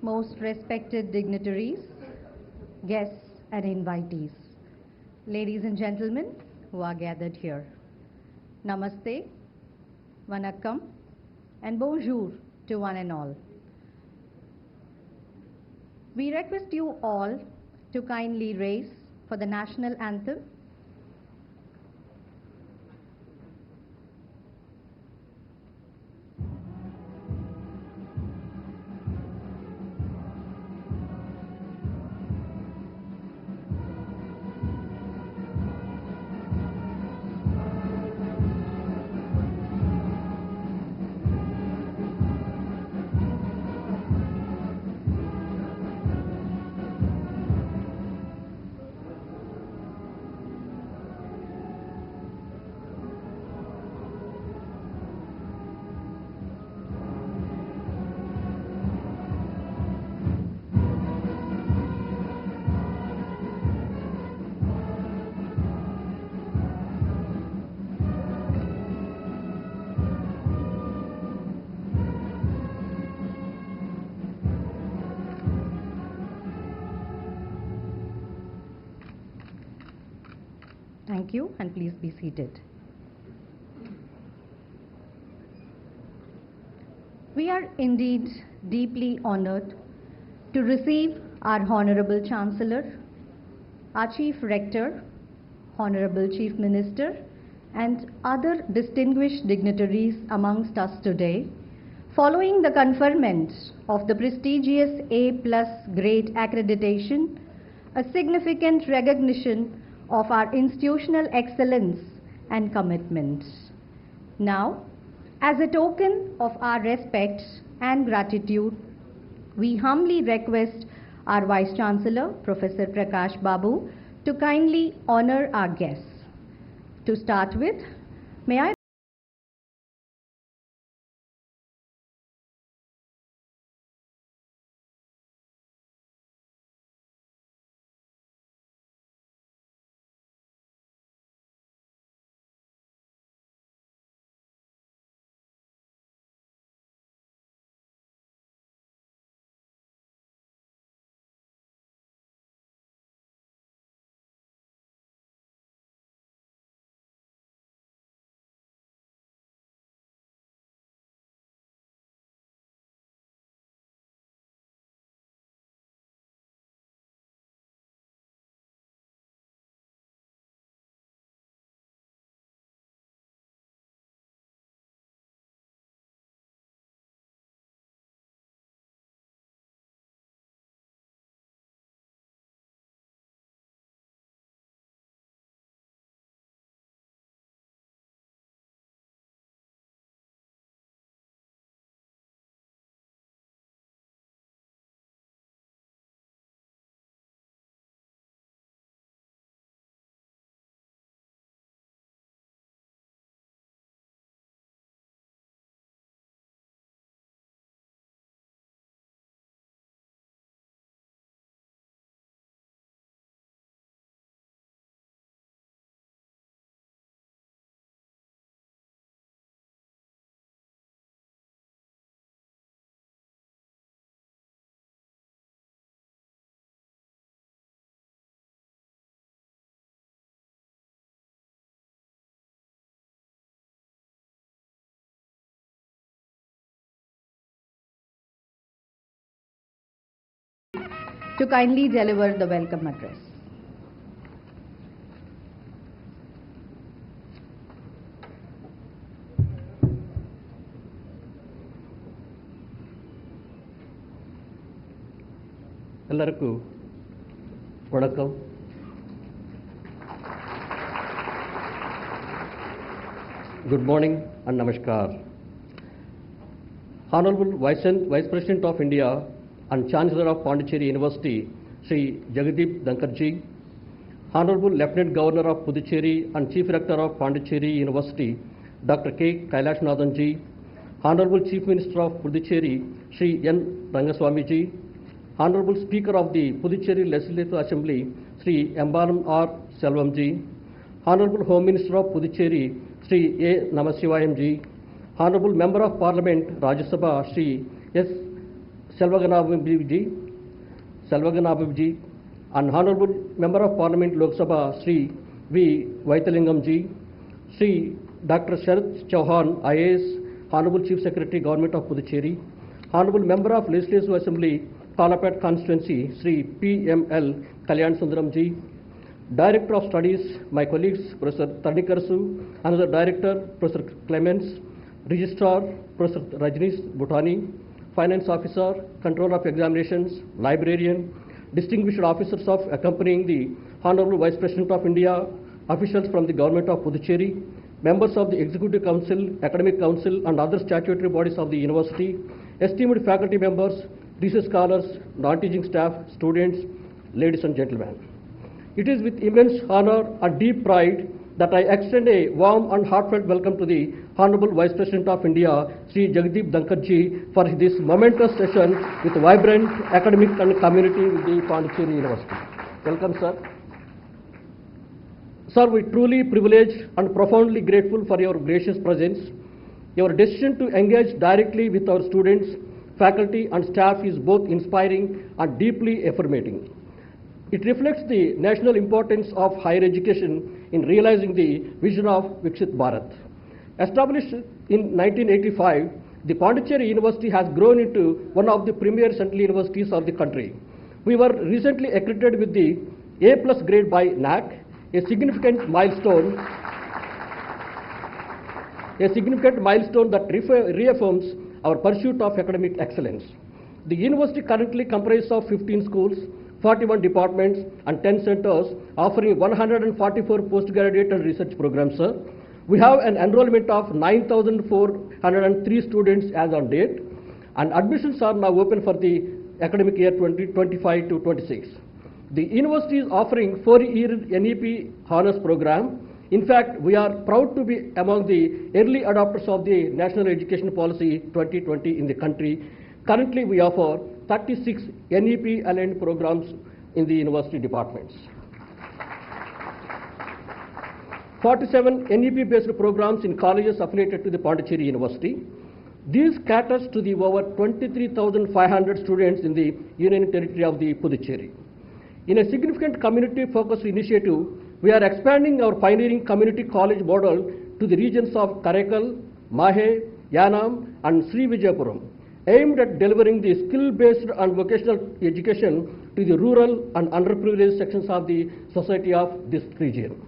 most respected dignitaries, guests and invitees, ladies and gentlemen who are gathered here. Namaste, Vanakkam, and bonjour to one and all. We request you all to kindly rise for the national anthem. Thank you, and please be seated. We are indeed deeply honored to receive our Honorable Chancellor, our Chief Rector, Honorable Chief Minister, and other distinguished dignitaries amongst us today, following the conferment of the prestigious A+ grade accreditation, a significant recognition of our institutional excellence and commitment. Now, as a token of our respect and gratitude, we humbly request our Vice Chancellor, Professor Prakash Babu, to kindly honor our guests. To start with, may I to kindly deliver the welcome address. ಎಲ್ಲರಿಗೂ ವಣಕ್ಕಂ. Good morning and namaskar. Honorable Vice President of India and Chancellor of Pondicherry University, Sri Jagdeep Dhankarji, Honorable Lieutenant Governor of Puducherry and Chief Rector of Pondicherry University, Dr. K. Kailashanathanji, Honorable Chief Minister of Puducherry, Sri N. Rangaswamiji, Honorable Speaker of the Puducherry Legislative Assembly, Sri Embalam R. Selvam-ji, Honorable Home Minister of Puducherry, Sri A. Namasivayam-ji, Honorable Member of Parliament, Rajya Sabha, Sri S. Selvaganabhiji, and Honorable Member of Parliament Lok Sabha Sri V. Vaithalingam Sri Dr. Sharath Chauhan, IAS, Honorable Chief Secretary, Government of Puducherry, Honorable Member of Legislative Assembly, Kalapet Constituency, Sri P.M.L. Kalyan Sundaramji, Director of Studies, my colleagues, Professor Tarnikarsu, another Director, Professor Clements, Registrar, Professor Rajnish Bhutani, Finance Officer, Controller of Examinations, Librarian, distinguished officers of accompanying the Honorable Vice President of India, officials from the Government of Puducherry, members of the Executive Council, Academic Council, and other statutory bodies of the university, esteemed faculty members, research scholars, non-teaching staff, students, ladies and gentlemen. It is with immense honor and deep pride that I extend a warm and heartfelt welcome to the Honorable Vice President of India, Sri Jagdeep Dhankarji, for this momentous session with vibrant academic and community with the Pondicherry University. Welcome, sir. Sir, we truly privileged and profoundly grateful for your gracious presence. Your decision to engage directly with our students, faculty and staff is both inspiring and deeply affirming. It reflects the national importance of higher education in realizing the vision of Viksit Bharat. Established in 1985, the Pondicherry University has grown into one of the premier central universities of the country. We were recently accredited with the A+ grade by NAC, a significant milestone that reaffirms our pursuit of academic excellence. The university currently comprises of 15 schools, 41 departments and 10 centers, offering 144 postgraduate and research programs, sir. We have an enrollment of 9,403 students as on date, and admissions are now open for the academic year 2025 to 26. The university is offering 4-year NEP honors program. In fact, we are proud to be among the early adopters of the National Education Policy 2020 in the country. Currently, we offer 36 NEP-aligned programs in the university departments. 47 NEP-based programs in colleges affiliated to the Pondicherry University. These caters to the over 23,500 students in the Union Territory of the Puducherry. In a significant community-focused initiative, we are expanding our pioneering community college model to the regions of Karaikal, Mahe, Yanam, and Sri Vijayapuram, aimed at delivering the skill-based and vocational education to the rural and underprivileged sections of the society of this region.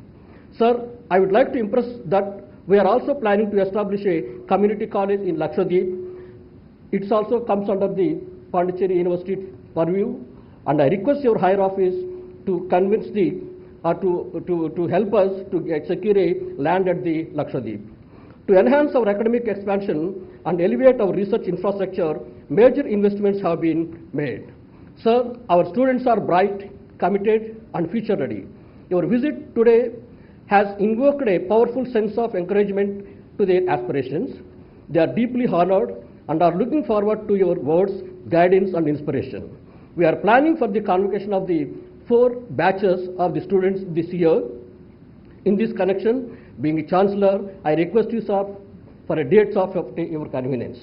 Sir, I would like to impress that we are also planning to establish a community college in Lakshadweep. It also comes under the Pondicherry University purview, and I request your higher office to convince to help us to secure a land at the Lakshadweep. To enhance our academic expansion and elevate our research infrastructure, major investments have been made. Sir, our students are bright, committed, and future ready. Your visit today has invoked a powerful sense of encouragement to their aspirations. They are deeply honored and are looking forward to your words, guidance, and inspiration. We are planning for the convocation of the 4 batches of the students this year. In this connection, being a Chancellor, I request you, sir, for a date of your convenience.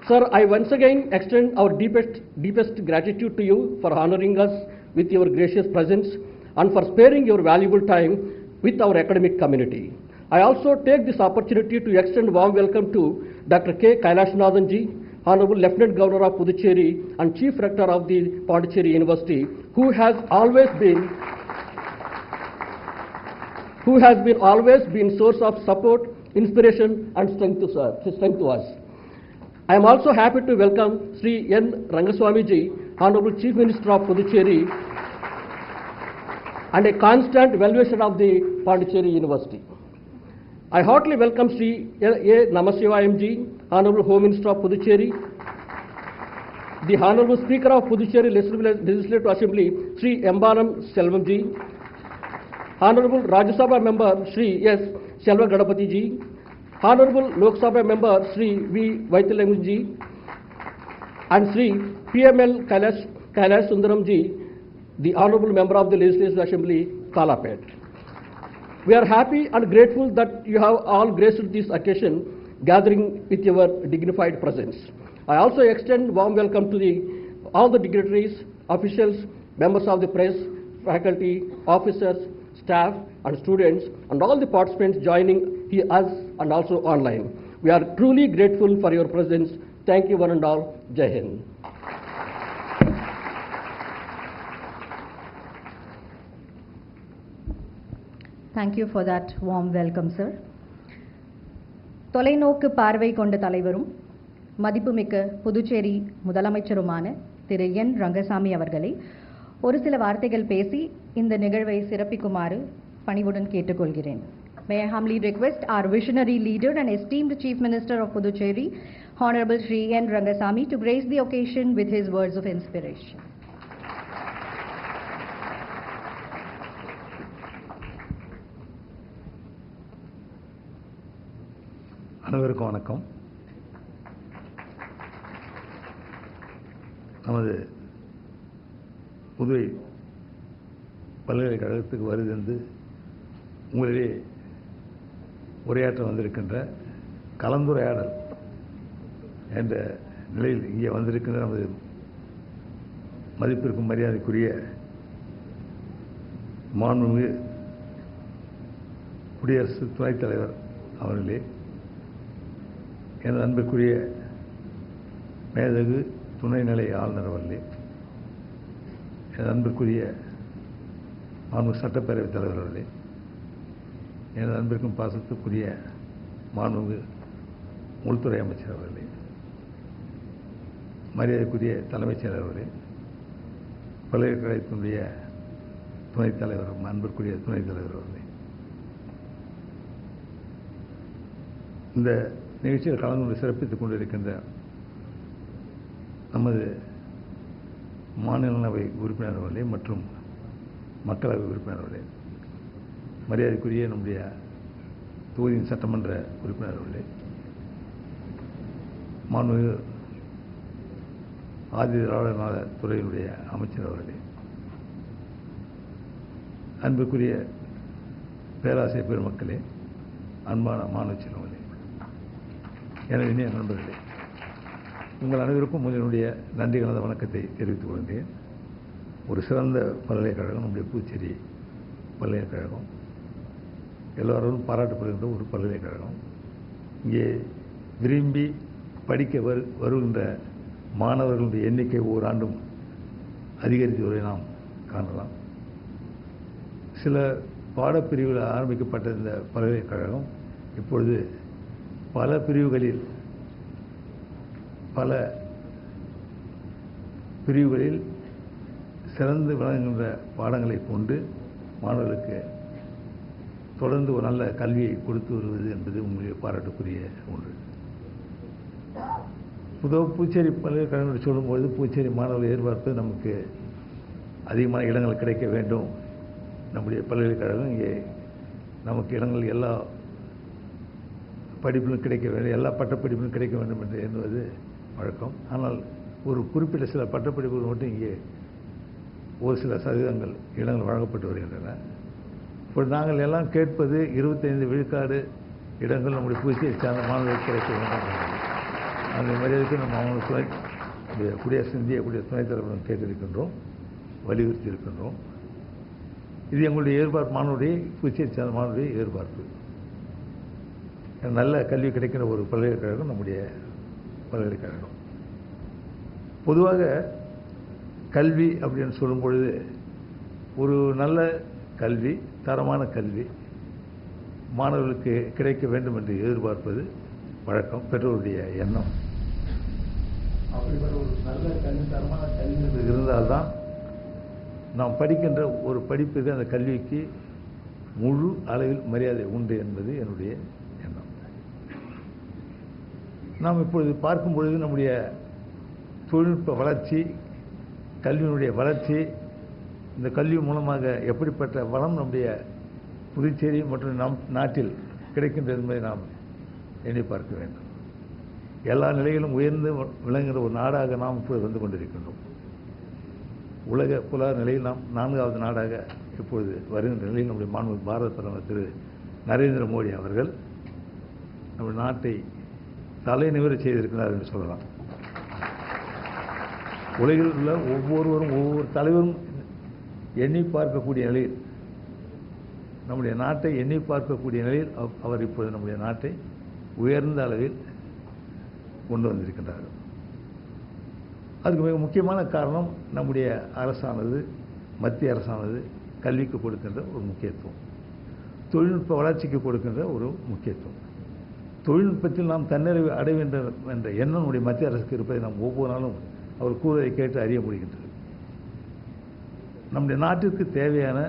Sir, I once again extend our deepest gratitude to you for honoring us with your gracious presence and for sparing your valuable time with our academic community. I also take this opportunity to extend warm welcome to Dr. K. Kailashanathanji, Honorable Lieutenant Governor of Puducherry and Chief Rector of the Pondicherry University, who has always been source of support, inspiration, and strength to us. I am also happy to welcome Sri N. Rangaswamiji, Honorable Chief Minister of Puducherry, and a constant valuation of the Pondicherry University. I heartily welcome Sri A. Namasivayamji, Honorable Home Minister of Puducherry, the Honorable Speaker of Puducherry Legislative Assembly, Sri Embanam Selvanji, Honorable Rajya Sabha Member Sri S. Selva Gadapati ji, Honorable Lok Sabha Member Sri V. Vaithalingam ji, and Sri P.M.L. Kailash Sundaram ji, the Honorable Member of the Legislative Assembly, Kalapet. We are happy and grateful that you have all graced this occasion gathering with your dignified presence. I also extend warm welcome to all the dignitaries, officials, members of the press, faculty, officers, staff, and students, and all the participants joining us and also online. We are truly grateful for your presence. Thank you one and all. Jai Hind. Thank you for that warm welcome, sir. தொலைநோக்கு பார்வை கொண்ட தலைவரும் மதிப்புமிக்க புதுச்சேரி முதலமைச்சருமான திரு என் ரங்கசாமி அவர்களை ஒரு சில வார்த்தைகள் பேசி இந்த நிகழ்வை சிறப்பிக்குமாறு பணிவுடன் கேட்டுக்கொள்கிறேன். May I humbly request our visionary leader and esteemed Chief Minister of Puducherry, Honorable Shri N. Rangasamy, to grace the occasion with his words of inspiration. அனைவருக்கும் வணக்கம். நமது புதுவை பல்கலைக்கழகத்துக்கு வருகின்ற உங்களிடையே உரையாற்ற வந்திருக்கின்ற கலந்துரையாடல் என்ற நிலையில் இங்கே வந்திருக்கின்ற நமது மதிப்பிற்கும் மரியாதைக்குரிய மாண்புமிகு குடியரசு துணைத் தலைவர் அவர்களே, எனது அன்புக்குரிய மேதகு துணைநிலை ஆளுநர் அவர்களே, எனது அன்புக்குரிய மாண்புமிகு சட்டப்பேரவைத் தலைவர் அவர்களே, எனது அன்பிற்கும் பாசத்துக்குரிய மாண்புமிகு உள்துறை அமைச்சர் அவர்களே, மரியாதைக்குரிய தலைமைச் செயலர் அவர்களே, பல்கலைக்கழகத்தினுடைய துணைத் தலைவர், அன்பிற்குரிய துணைத் தலைவர் அவர்களே, இந்த நிகழ்ச்சியில் கலந்து கொண்டு சிறப்பித்துக் கொண்டிருக்கின்ற நமது மாநிலங்களவை உறுப்பினர் அவர்களே மற்றும் மக்களவை உறுப்பினர் அவர்களே, மரியாதைக்குரிய நம்முடைய தொகுதியின் சட்டமன்ற உறுப்பினர் அவர்களே, மாண்புமிகு ஆதி திராவிடர் நல துறையினுடைய அமைச்சர் அவர்களே, அன்புக்குரிய பேராசிரியர் பெருமக்களே, அன்பான மாணவ செல்வங்களே, எனது இனிய நண்பர்களே, உங்கள் அனைவருக்கும் என்னுடைய நன்றி கலந்த வணக்கத்தை தெரிவித்துக் கொள்கிறேன். ஒரு சிறந்த பல்கலைக்கழகம் நம்முடைய புதுச்சேரி பல்கலைக்கழகம், எல்லோரும் பாராட்டப்படுகின்ற ஒரு பல்கலைக்கழகம். இங்கே விரும்பி படிக்க வருகின்ற மாணவர்களுடைய எண்ணிக்கை ஓராண்டும் அதிகரித்து வருவதை நாம் காணலாம். சில பாடப்பிரிவுகள் ஆரம்பிக்கப்பட்ட இந்த பல்கலைக்கழகம் இப்பொழுது பல பிரிவுகளில் சிறந்து விளங்குகின்ற பாடங்களை கொண்டு மாணவர்களுக்கு தொடர்ந்து ஒரு நல்ல கல்வியை கொடுத்து வருவது என்பது உங்களுடைய பாராட்டுக்குரிய ஒன்று. புதுச்சேரி பல்கலைக்கழகம் சொல்லும்போது புதுச்சேரி மாணவர்கள் எதிர்பார்ப்பது நமக்கு அதிகமான இடங்கள் கிடைக்க வேண்டும். நம்முடைய பல்கலைக்கழகம் இங்கே நமக்கு இடங்கள் எல்லா படிப்பிலும் கிடைக்க வேண்டும், எல்லா பட்டப்படிப்பிலும் கிடைக்க வேண்டும் என்று எண்ணுவது வழக்கம். ஆனால் ஒரு குறிப்பிட்ட சில பட்டப்படிப்புகள் மட்டும் இங்கே ஒரு சில சதவீதங்கள் இடங்கள் வழங்கப்பட்டு வருகின்றன. இப்போ நாங்கள் எல்லாம் கேட்பது 25 விழுக்காடு இடங்கள் நம்முடைய புதுச்சேரி சார்ந்த மாணவர்களுக்கு கிடைக்க வேண்டும். அந்த மரியாதைக்கு நம்ம அவங்களுக்கு குடியரசு இந்திய குடியரசு துணைத் தலைவரிடம் கேட்டிருக்கின்றோம், வலியுறுத்தி இருக்கின்றோம். இது எங்களுடைய எதிர்பார்ப்பு, மாணவருடைய புதுச்சேரி சார்ந்த மாணவருடைய எதிர்பார்ப்பு. நல்ல கல்வி கிடைக்கிற ஒரு பல்கலைக்கழகம் நம்முடைய பல்கலைக்கழகம். பொதுவாக கல்வி அப்படின்னு சொல்லும் பொழுது ஒரு நல்ல கல்வி, தரமான கல்வி மாணவர்களுக்கு கிடைக்க வேண்டும் என்று எதிர்பார்ப்பது வழக்கம், பெற்றோருடைய எண்ணம். அப்படிப்பட்ட ஒரு நல்ல கல்வி, தரமான கல்வி இருந்தால்தான் நாம் படிக்கின்ற ஒரு படிப்புக்கு அந்த கல்விக்கு முழு அளவில் மரியாதை உண்டு என்பது என்னுடைய எண்ணம். நாம் இப்பொழுது பார்க்கும் பொழுது நம்முடைய தொழில்நுட்ப வளர்ச்சி, கல்வியினுடைய வளர்ச்சி, இந்த கல்வி மூலமாக எப்படிப்பட்ட வளம் நம்முடைய புதுச்சேரி மற்றும் நம் நாட்டில் கிடைக்கின்றது என்பதை நாம் எண்ணி பார்க்க வேண்டும். எல்லா நிலையிலும் உயர்ந்து விளங்குகிற ஒரு நாடாக நாம் இப்பொழுது வந்து கொண்டிருக்கின்றோம். உலக புல நிலையில் நாம் 4வது நாடாக இப்பொழுது வருகின்ற நிலையில் நம்முடைய மாண்புமிகு பாரத பிரதமர் திரு நரேந்திர மோடி அவர்கள் நம்முடைய நாட்டை தலை நிமிர செய்திருக்கிறார் என்று சொல்லலாம். உலகில் உள்ள ஒவ்வொரு தலைவரும் எண்ணி பார்க்கக்கூடிய நிலையில், நம்முடைய நாட்டை எண்ணி பார்க்கக்கூடிய நிலையில் அவர் இப்போது நம்முடைய நாட்டை உயர்ந்த அளவில் கொண்டு வந்திருக்கின்றார். அதுக்கு மிக முக்கியமான காரணம் நம்முடைய அரசானது, மத்திய அரசானது கல்விக்கு கொடுக்கின்ற ஒரு முக்கியத்துவம், தொழில்நுட்ப வளர்ச்சிக்கு கொடுக்கின்ற ஒரு முக்கியத்துவம். தொழில்நுட்பத்தில் நாம் தன்னிறைவு அடைய வேண்டும் என்ற எண்ணம் நம்முடைய மத்திய அரசுக்கு இருப்பதை நாம் ஒவ்வொரு நாளும் அவர் கூறுவதை கேட்டு அறிய முடிகின்றது. நம்முடைய நாட்டிற்கு தேவையான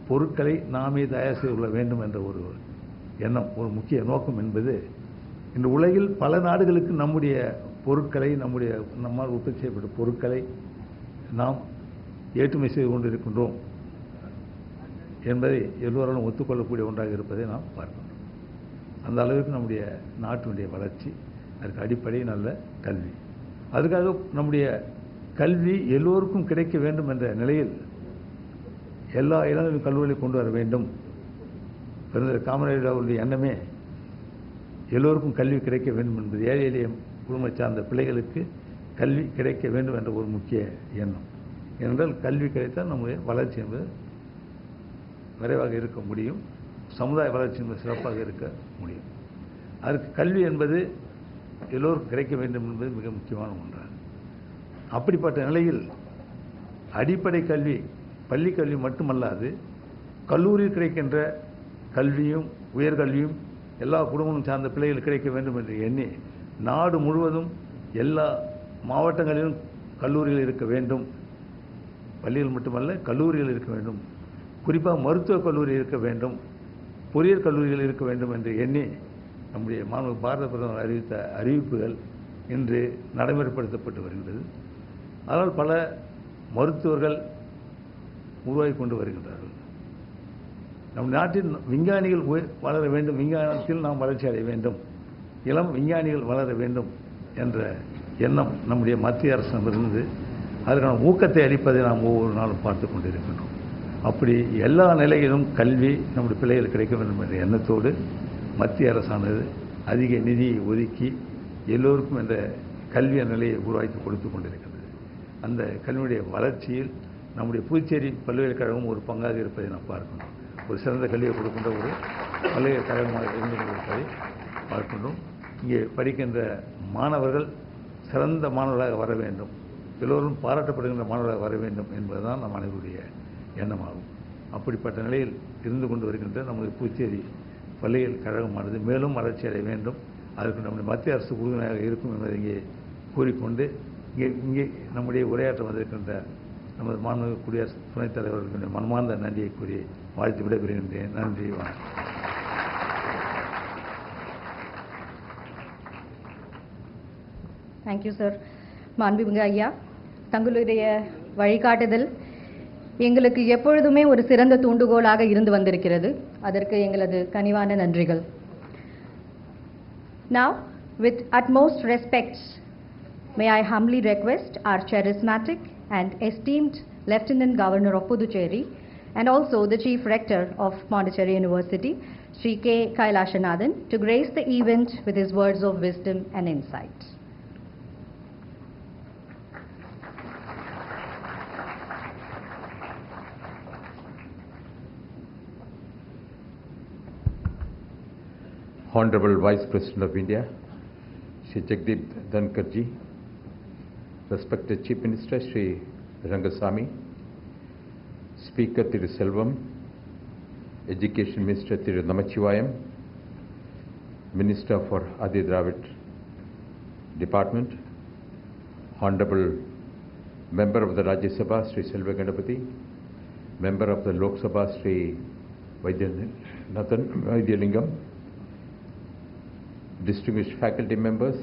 பொருட்களை நாமே தயார் செய்து கொள்ள வேண்டும் என்ற ஒரு எண்ணம், ஒரு முக்கிய நோக்கம் என்பது இந்த உலகில் பல நாடுகளுக்கு நம்முடைய பொருட்களை, நம்மால் உற்பத்தி செய்யப்பட்ட பொருட்களை நாம் ஏற்றுமதி செய்து கொண்டிருக்கின்றோம் என்பதை எல்லோராலும் ஒத்துக்கொள்ளக்கூடிய ஒன்றாக இருப்பதை நாம் பார்க்கின்றோம். அந்த அளவுக்கு நம்முடைய நாட்டினுடைய வளர்ச்சி, அதற்கு அடிப்படை நல்ல கல்வி. அதுக்காக நம்முடைய கல்வி எல்லோருக்கும் கிடைக்க வேண்டும் என்ற நிலையில் எல்லா இளநிலை கல்லூரிகளையும் கொண்டு வர வேண்டும். பெருந்தர் காமராஜர் அவருடைய எண்ணமே எல்லோருக்கும் கல்வி கிடைக்க வேண்டும் என்பது. ஏழை எளிய குடும்பத்தை சார்ந்த பிள்ளைகளுக்கு கல்வி கிடைக்க வேண்டும் என்ற ஒரு முக்கிய எண்ணம். ஏனென்றால் கல்வி கிடைத்தால் நம்முடைய வளர்ச்சி என்பது விரைவாக இருக்க முடியும், சமுதாய வளர்ச்சி என்பது சிறப்பாக இருக்க முடியும். அதற்கு கல்வி என்பது எல்லோருக்கும் கிடைக்க வேண்டும் என்பது மிக முக்கியமான ஒன்றாகும். அப்படிப்பட்ட நிலையில் அடிப்படை கல்வி, பள்ளி கல்வி மட்டுமல்லாது கல்லூரியில் கிடைக்கின்ற கல்வியும் உயர்கல்வியும் எல்லா குடும்பமும் சார்ந்த பிள்ளைகள் கிடைக்க வேண்டும் என்று எண்ணி நாடு முழுவதும் எல்லா மாவட்டங்களிலும் கல்லூரிகள் இருக்க வேண்டும். பள்ளிகள் மட்டுமல்ல, கல்லூரிகள் இருக்க வேண்டும். குறிப்பாக மருத்துவக் கல்லூரி இருக்க வேண்டும், பொறியியல் கல்லூரிகள் இருக்க வேண்டும் என்று எண்ணி நம்முடைய பாரத பிரதமர் அறிவித்த அறிவிப்புகள் இன்று நடைமுறைப்படுத்தப்பட்டு வருகின்றது. அதனால் பல மருத்துவர்கள் உருவாகி கொண்டு வருகின்றார்கள். நம் நாட்டின் விஞ்ஞானிகள் வளர வேண்டும், விஞ்ஞானத்தில் நாம் வளர்ச்சி அடைய வேண்டும், இளம் விஞ்ஞானிகள் வளர வேண்டும் என்ற எண்ணம் நம்முடைய மத்திய அரசிடமிருந்து அதற்கான ஊக்கத்தை அளிப்பதை நாம் ஒவ்வொரு நாளும் பார்த்து கொண்டிருக்கின்றோம். அப்படி எல்லா நிலையிலும் கல்வி நம்முடைய பிள்ளைகள் கிடைக்க வேண்டும் என்ற எண்ணத்தோடு மத்திய அரசானது அதிக நிதியை ஒதுக்கி எல்லோருக்கும் என்ற கல்வி நிலையை உருவாக்கி கொடுத்து கொண்டிருக்கின்றது. அந்த கல்வியுடைய வளர்ச்சியில் நம்முடைய புதுச்சேரி பல்கலைக்கழகம் ஒரு பங்காக இருப்பதை நாம் பார்க்கணும். ஒரு சிறந்த கல்வியை கொடுக்கின்ற ஒரு பல்கலைக்கழகமாக இருந்து கொண்டிருப்பதை பார்க்கின்றோம். இங்கே படிக்கின்ற மாணவர்கள் சிறந்த மாணவர்களாக வர வேண்டும், எல்லோரும் பாராட்டப்படுகின்ற மாணவர்களாக வர வேண்டும் என்பதுதான் நம் அனைவருடைய எண்ணமாகும். அப்படிப்பட்ட நிலையில் இருந்து கொண்டு வருகின்ற நம்முடைய புதுச்சேரி பல்கலைக்கழகமானது மேலும் வளர்ச்சி அடைய வேண்டும், அதற்கு நம்முடைய மத்திய அரசு உறுதுணையாக இருக்கும் என்பதை இங்கே கூறிக்கொண்டு இங்கே நம்முடைய உரையாற்ற வந்திருக்கின்ற நமது மாண்புமிகு குடியரசு துணைத் தலைவர்களுடைய மனமார்ந்த நன்றியை கூறி வாழ்த்து விடைபெறுகின்றேன். நன்றி, வணக்கம். Thank you sir. மாண்புமிகு ஐயா, தங்களுடைய வழிகாட்டுதல் எங்களுக்கு எப்பொழுதுமே ஒரு சிறந்த தூண்டுகோலாக இருந்து வந்திருக்கிறது. அதற்கு எங்களது கனிவான நன்றிகள். Now, with utmost respect, may I humbly request our charismatic and esteemed Lieutenant Governor of Puducherry and also the Chief Rector of Pondicherry University, Sri K. Kailashanathan, to grace the event with his words of wisdom and insight. Honorable Vice President of India, Shri Jagdeep Dhankarji, respected Chief Minister Shri Rangasamy, Speaker Thiru Selvam, Education Minister Thiru Namachivayam, Minister for Adi Dravid Department, Honorable Member of the Rajya Sabha Shri Selva Ganapati, Member of the Lok Sabha Shri Vaidyanathan, distinguished faculty members,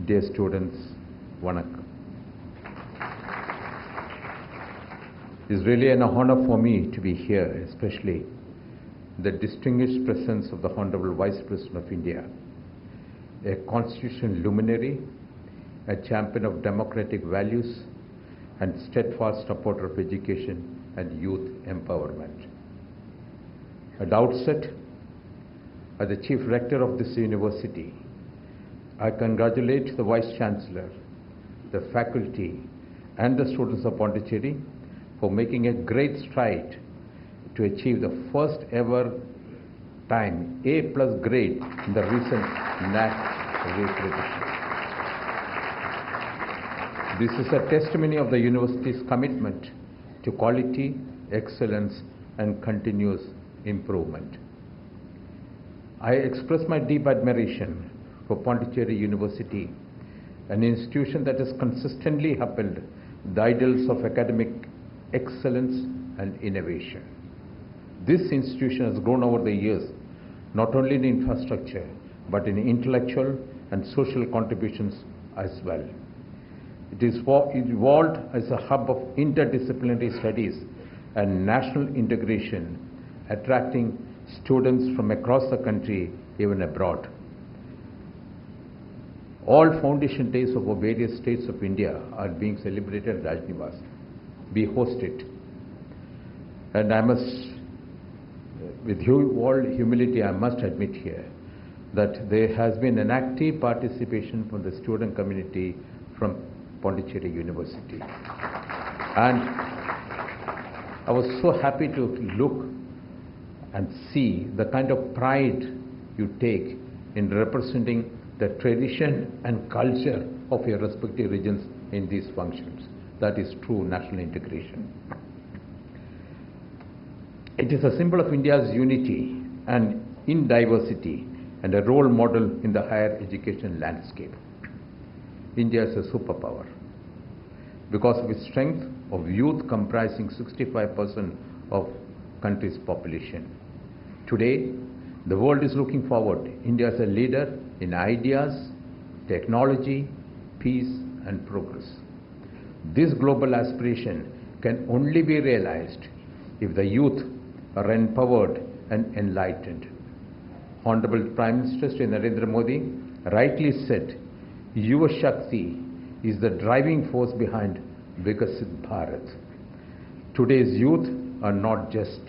dear students, Vanakkam. It is really an honor for me to be here, especially the distinguished presence of the Honorable Vice President of India, a constitutional luminary, a champion of democratic values, and steadfast supporter of education and youth empowerment. At the outset, as the Chief Rector of this university, I congratulate the Vice Chancellor, the faculty, and the students of Pondicherry for making a great stride to achieve the first ever time A+ grade in the recent NAAC reaccreditation. This is a testimony of the university's commitment to quality, excellence, and continuous improvement. I express my deep admiration for Pondicherry University, an institution that has consistently upheld the ideals of academic excellence and innovation. This institution has grown over the years, not only in infrastructure, but in intellectual and social contributions as well. It is evolved as a hub of interdisciplinary studies and national integration, attracting students from across the country, even abroad. All foundation days of our various states of India are being celebrated at Rajnivas. We host it. And I must, with all humility, I must admit here that there has been an active participation from the student community from Pondicherry University. And I was so happy to look and see the kind of pride you take in representing the tradition and culture of your respective regions in these functions. That is true national integration. It is a symbol of India's unity and in diversity and a role model in the higher education landscape. India is a superpower because of its strength of youth comprising 65% of country's population. Today, the world is looking forward. India is a leader in ideas, technology, peace, and progress. This global aspiration can only be realized if the youth are empowered and enlightened. Honorable Prime Minister Shri Narendra Modi rightly said, Yuva Shakti is the driving force behind Vikasit Bharat. Today's youth are not just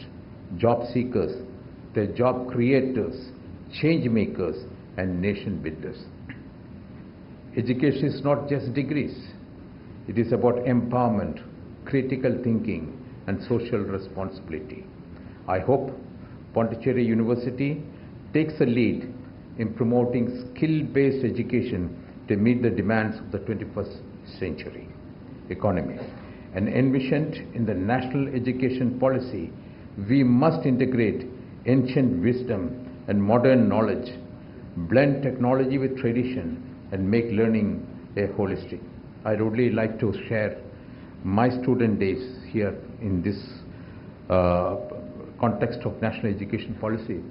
job seekers, they're job creators, change makers, and nation builders. Education is not just degrees. It is about empowerment, critical thinking, and social responsibility. I hope Pondicherry University takes a lead in promoting skill-based education to meet the demands of the 21st century economy. And envisioned in the national education policy, we must integrate ancient wisdom and modern knowledge, blend technology with tradition, and make learning a holistic. I'd really like to share my student days here in this context of national education policy.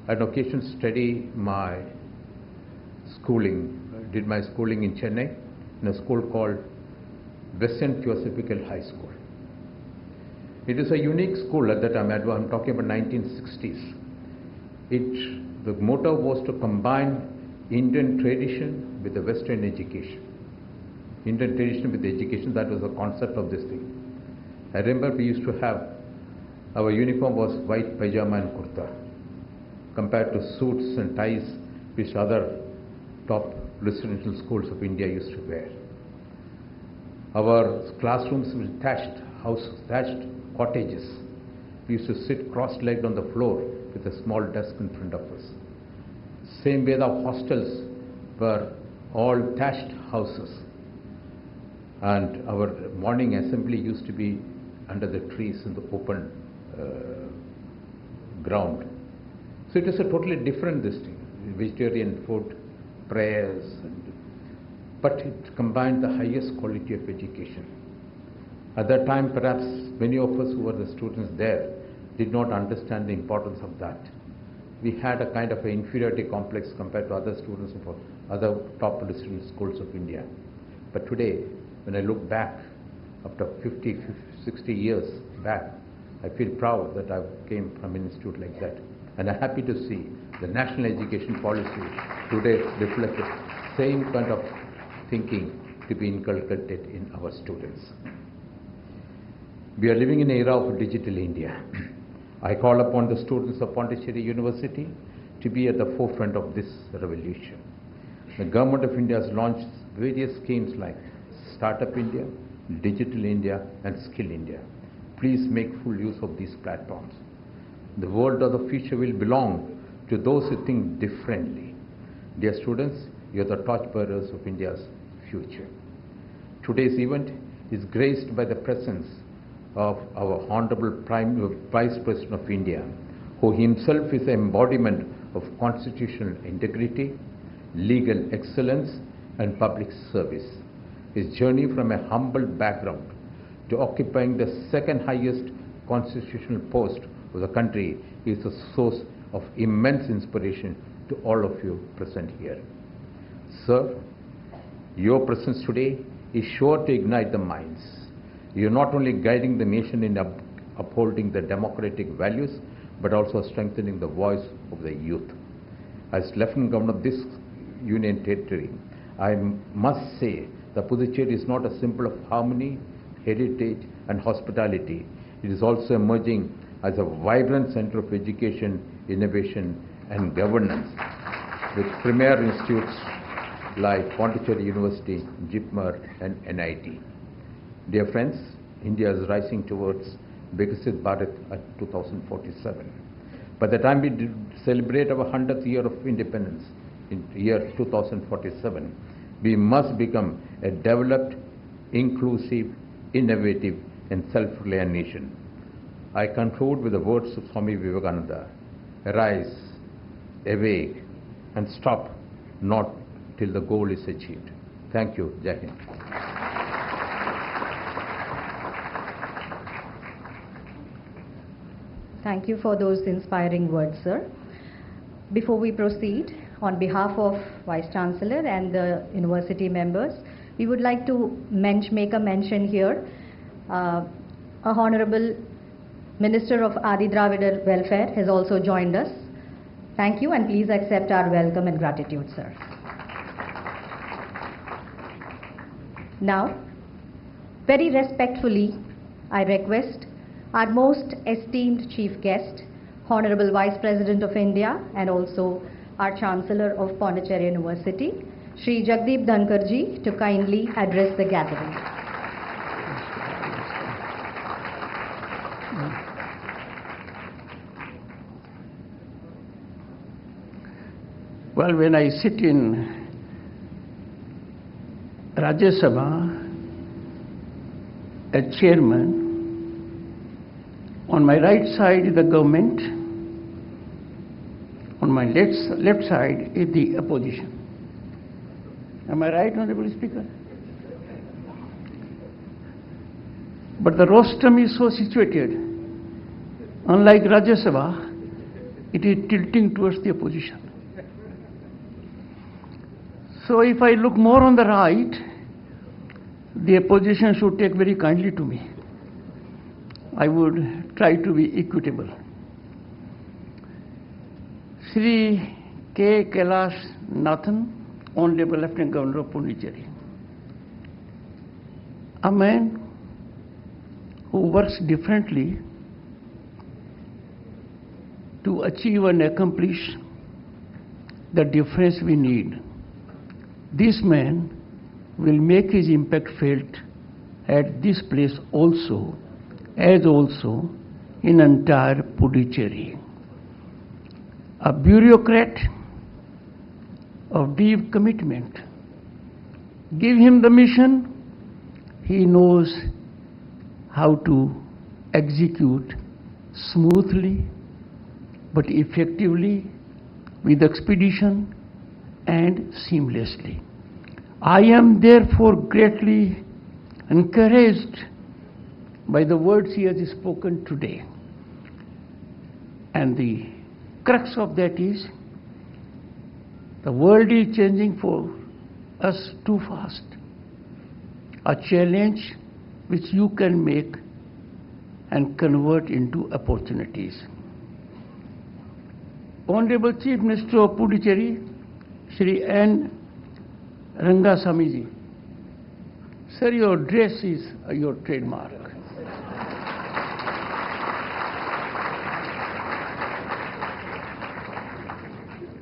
I had occasion to study my schooling, did my schooling in Chennai in a school called Western Theosophical High School. It is a unique school at that time. I'm talking about 1960s. The motto was to combine Indian tradition with the Western education. Indian tradition with education, that was the concept of this thing. I remember we used to have, our uniform was white pajama and kurta, compared to suits and ties which other top residential schools of India used to wear. Our classrooms were thatched cottages. We used to sit cross-legged on the floor with a small desk in front of us. Same way the hostels were all thatched houses. And our morning assembly used to be under the trees in the open ground. So it was a totally different thing, vegetarian food, prayers, but it combined the highest quality of education. At that time, perhaps many of us who were the students there did not understand the importance of that. We had a kind of an inferiority complex compared to other students of other top residential schools of India. But today, when I look back, after 50, 60 years back, I feel proud that I came from an institute like that. And I'm happy to see the national education policy today reflects the same kind of thinking to be inculcated in our students. We are living in an era of digital India. I call upon the students of Pondicherry University to be at the forefront of this revolution. The Government of India has launched various schemes like Startup India, Digital India, and Skill India. Please make full use of these platforms. The world of the future will belong to those who think differently. Dear students, you are the torchbearers of India's future. Today's event is graced by the presence of our Honorable Vice President of India, who himself is the embodiment of constitutional integrity, legal excellence, and public service. His journey from a humble background to occupying the second highest constitutional post of the country is a source of immense inspiration to all of you present here. Sir, your presence today is sure to ignite the minds. You are not only guiding the nation in upholding the democratic values, but also strengthening the voice of the youth. As Lieutenant Governor of this Union Territory, I must say that Puducherry is not a symbol of harmony, heritage, and hospitality. It is also emerging as a vibrant center of education, innovation, and governance, with premier institutes like Pondicherry University, JIPMER, and NIT. Dear friends, India is rising towards Viksit Bharat at 2047. By the time we celebrate our 100th year of independence in year 2047, we must become a developed, inclusive, innovative, and self-reliant nation. I conclude with the words of Swami Vivekananda: arise, awake, and stop not till the goal is achieved. Thank you. Jai Hind. Thank you for those inspiring words, sir. Before we proceed, on behalf of Vice Chancellor and the university members, we would like to make a mention here. A Honorable Minister of Adi Dravida Welfare has also joined us. Thank you, and please accept our welcome and gratitude, sir. Now, very respectfully, I request our most esteemed chief guest, Honorable Vice President of India and also our Chancellor of Pondicherry University, Shri Jagdeep Dhankarji, to kindly address the gathering. Well, when I sit in Rajya Sabha as chairman, on my right side is the government, on my left side is the opposition. Am I right, Honorable Speaker? But the rostrum is so situated, unlike Rajya Sabha, it is tilting towards the opposition. So if I look more on the right, the opposition should take very kindly to me. I would try to be equitable. Shri K. Kailash Nathan, Honorable Lieutenant Governor of Pondicherry, a man who works differently to achieve and accomplish the difference we need. This man will make his impact felt at this place also, as also in entire Puducherry. A bureaucrat of deep commitment. Give him the mission, he knows how to execute smoothly but effectively, with expedition and seamlessly. I am therefore greatly encouraged by the words he has spoken today. And the crux of that is, the world is changing for us too fast. A challenge which you can make and convert into opportunities. Honorable Chief Minister of Puducherry, Shri N. Rangasamiji. Sir, your dress is your trademark.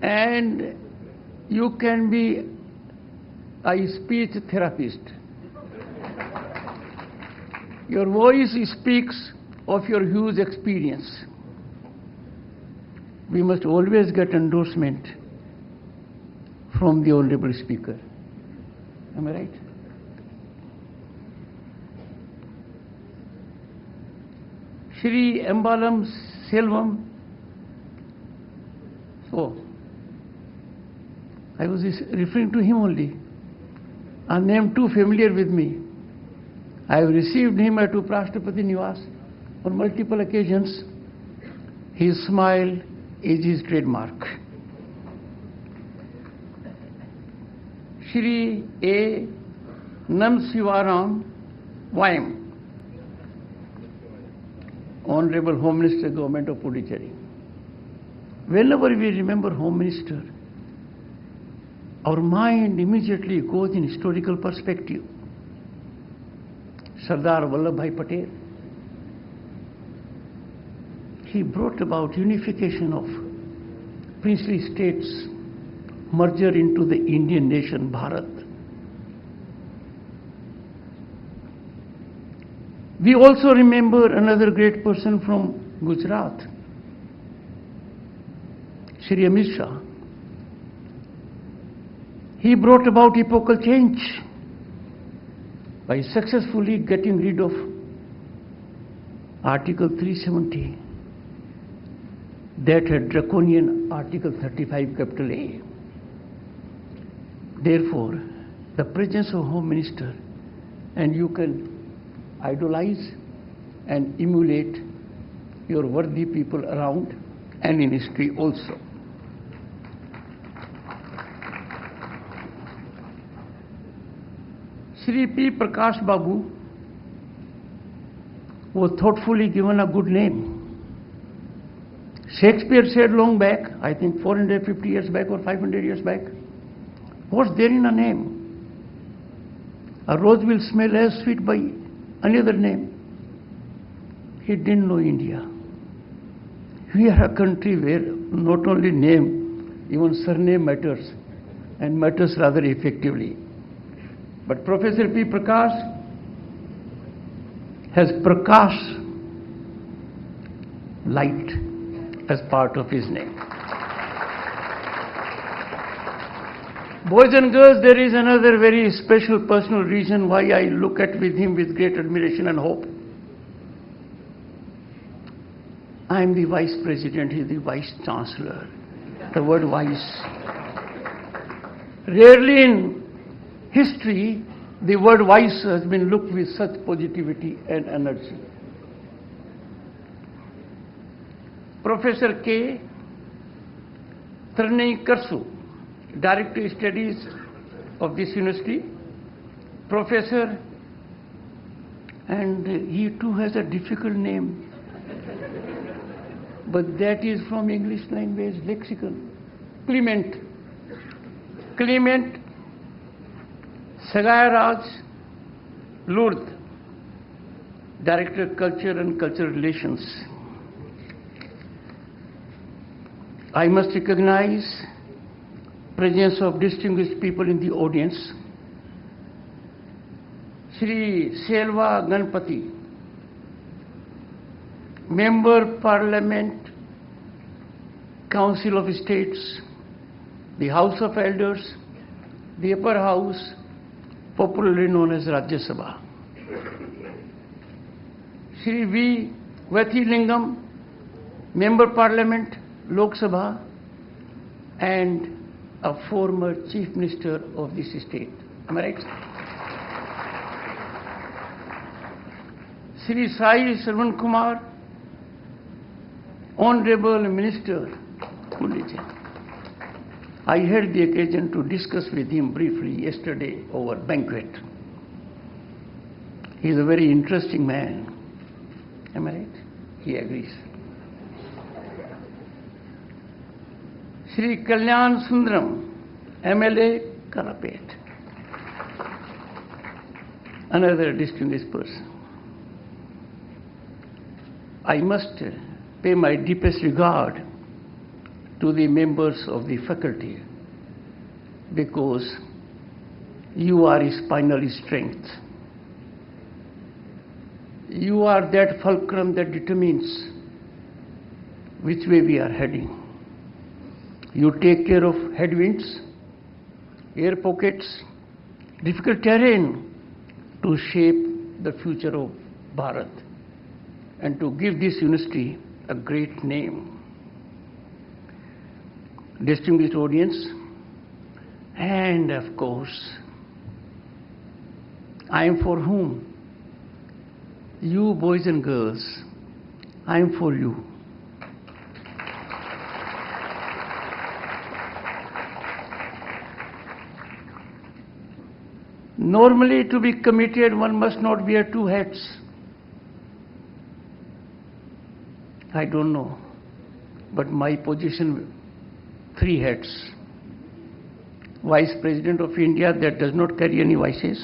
And you can be a speech therapist. Your voice speaks of your huge experience. We must always get endorsement from the Honorable Speaker. Am I right? Shri Embalam Selvam. So, I was referring to him only. A name too familiar with me. I have received him at Uprashtrapati Niwas on multiple occasions. His smile is his trademark. Shri A. Namsivaram Vaim, Honorable Home Minister, Government of Puducherry. Whenever we remember Home Minister, our mind immediately goes in historical perspective. Sardar Vallabhbhai Patel. He brought about unification of princely states, merger into the Indian nation Bharat. We also remember another great person from Gujarat, Shri Amit Shah. He brought about epochal change by successfully getting rid of Article 370 that had draconian Article 35 capital A. Therefore, the presence of Home Minister, and you can idolize and emulate your worthy people around and in history also. Shri P. Prakash Babu was thoughtfully given a good name. Shakespeare said long back, I think 450 years back or 500 years back, what's there in a name? A rose will smell as sweet by another name. He didn't know India. We are a country where not only name, even surname matters, and matters rather effectively. But Professor P. Prakash has Prakash light as part of his name. Boys and girls, there is another very special personal reason why I look at with him with great admiration and hope. I am the Vice President, he is the Vice Chancellor. The word vice. Rarely in history, the word vice has been looked with such positivity and energy. Professor K. Tharnai Karsu, Director of Studies of this university, Professor, and he too has a difficult name, but that is from English language lexicon. Clement Sagayaraj Lourdes, Director of Culture and Cultural Relations. I must recognize presence of distinguished people in the audience. Shri Selva Ganpati, Member Parliament, Council of States, the House of Elders, the Upper House, popularly known as Rajya Sabha. Shri V. Vathilingam, Member Parliament, Lok Sabha, and a former Chief Minister of this state. Am I right? Shri Sai Sarvan Kumar, Honorable Minister, Puducherry. I had the occasion to discuss with him briefly yesterday over banquet. He is a very interesting man. Am I right? He agrees. Shri Kalyan Sundaram, MLA, Karapet. Another distinguished person. I must pay my deepest regard to the members of the faculty, because You are his spinal strength. You are that fulcrum that determines which way we are heading. You take care of headwinds, air pockets, difficult terrain to shape the future of Bharat and to give this university a great name. Distinguished audience, and of course, I am for whom? You boys and girls, I am for you. Normally, to be committed, one must not wear two hats. I don't know, but my position, three hats. Vice President of India, that does not carry any vices.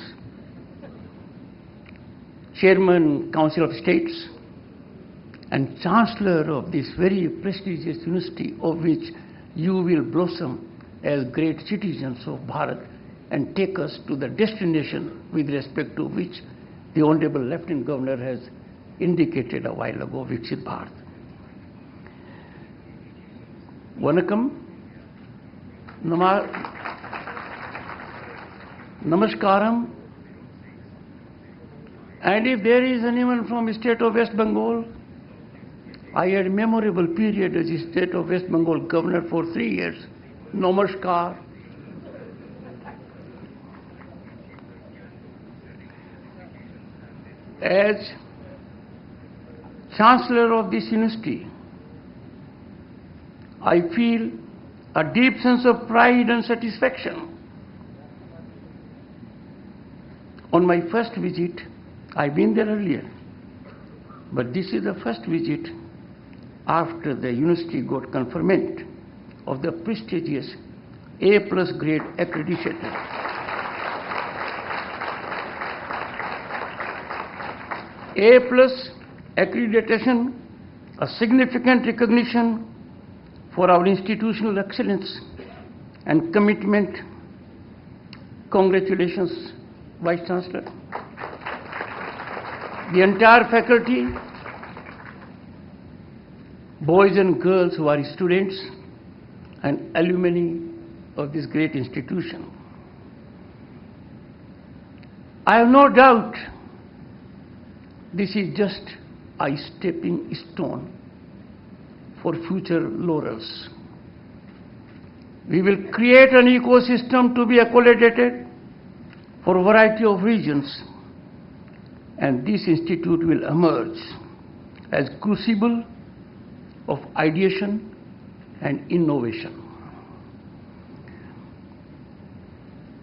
Chairman, Council of States, and Chancellor of this very prestigious university, of which you will blossom as great citizens of Bharat and take us to the destination with respect to which the Honorable Lieutenant Governor has indicated a while ago, Viksit Bharat. Vanakkam, Namaskaram, and if there is anyone from the state of West Bengal, I had a memorable period as the state of West Bengal governor for 3 years. Namaskar. As Chancellor of this university, I feel a deep sense of pride and satisfaction. On my first visit, I've been there earlier, but this is the first visit after the university got conferment of the prestigious A+ grade accreditation. A+ accreditation, a significant recognition for our institutional excellence and commitment. Congratulations, Vice Chancellor. The entire faculty, boys and girls who are students and alumni of this great institution. I have no doubt this is just a stepping stone for future laurels. We will create an ecosystem to be accommodated for a variety of reasons, and this institute will emerge as crucible of ideation and innovation.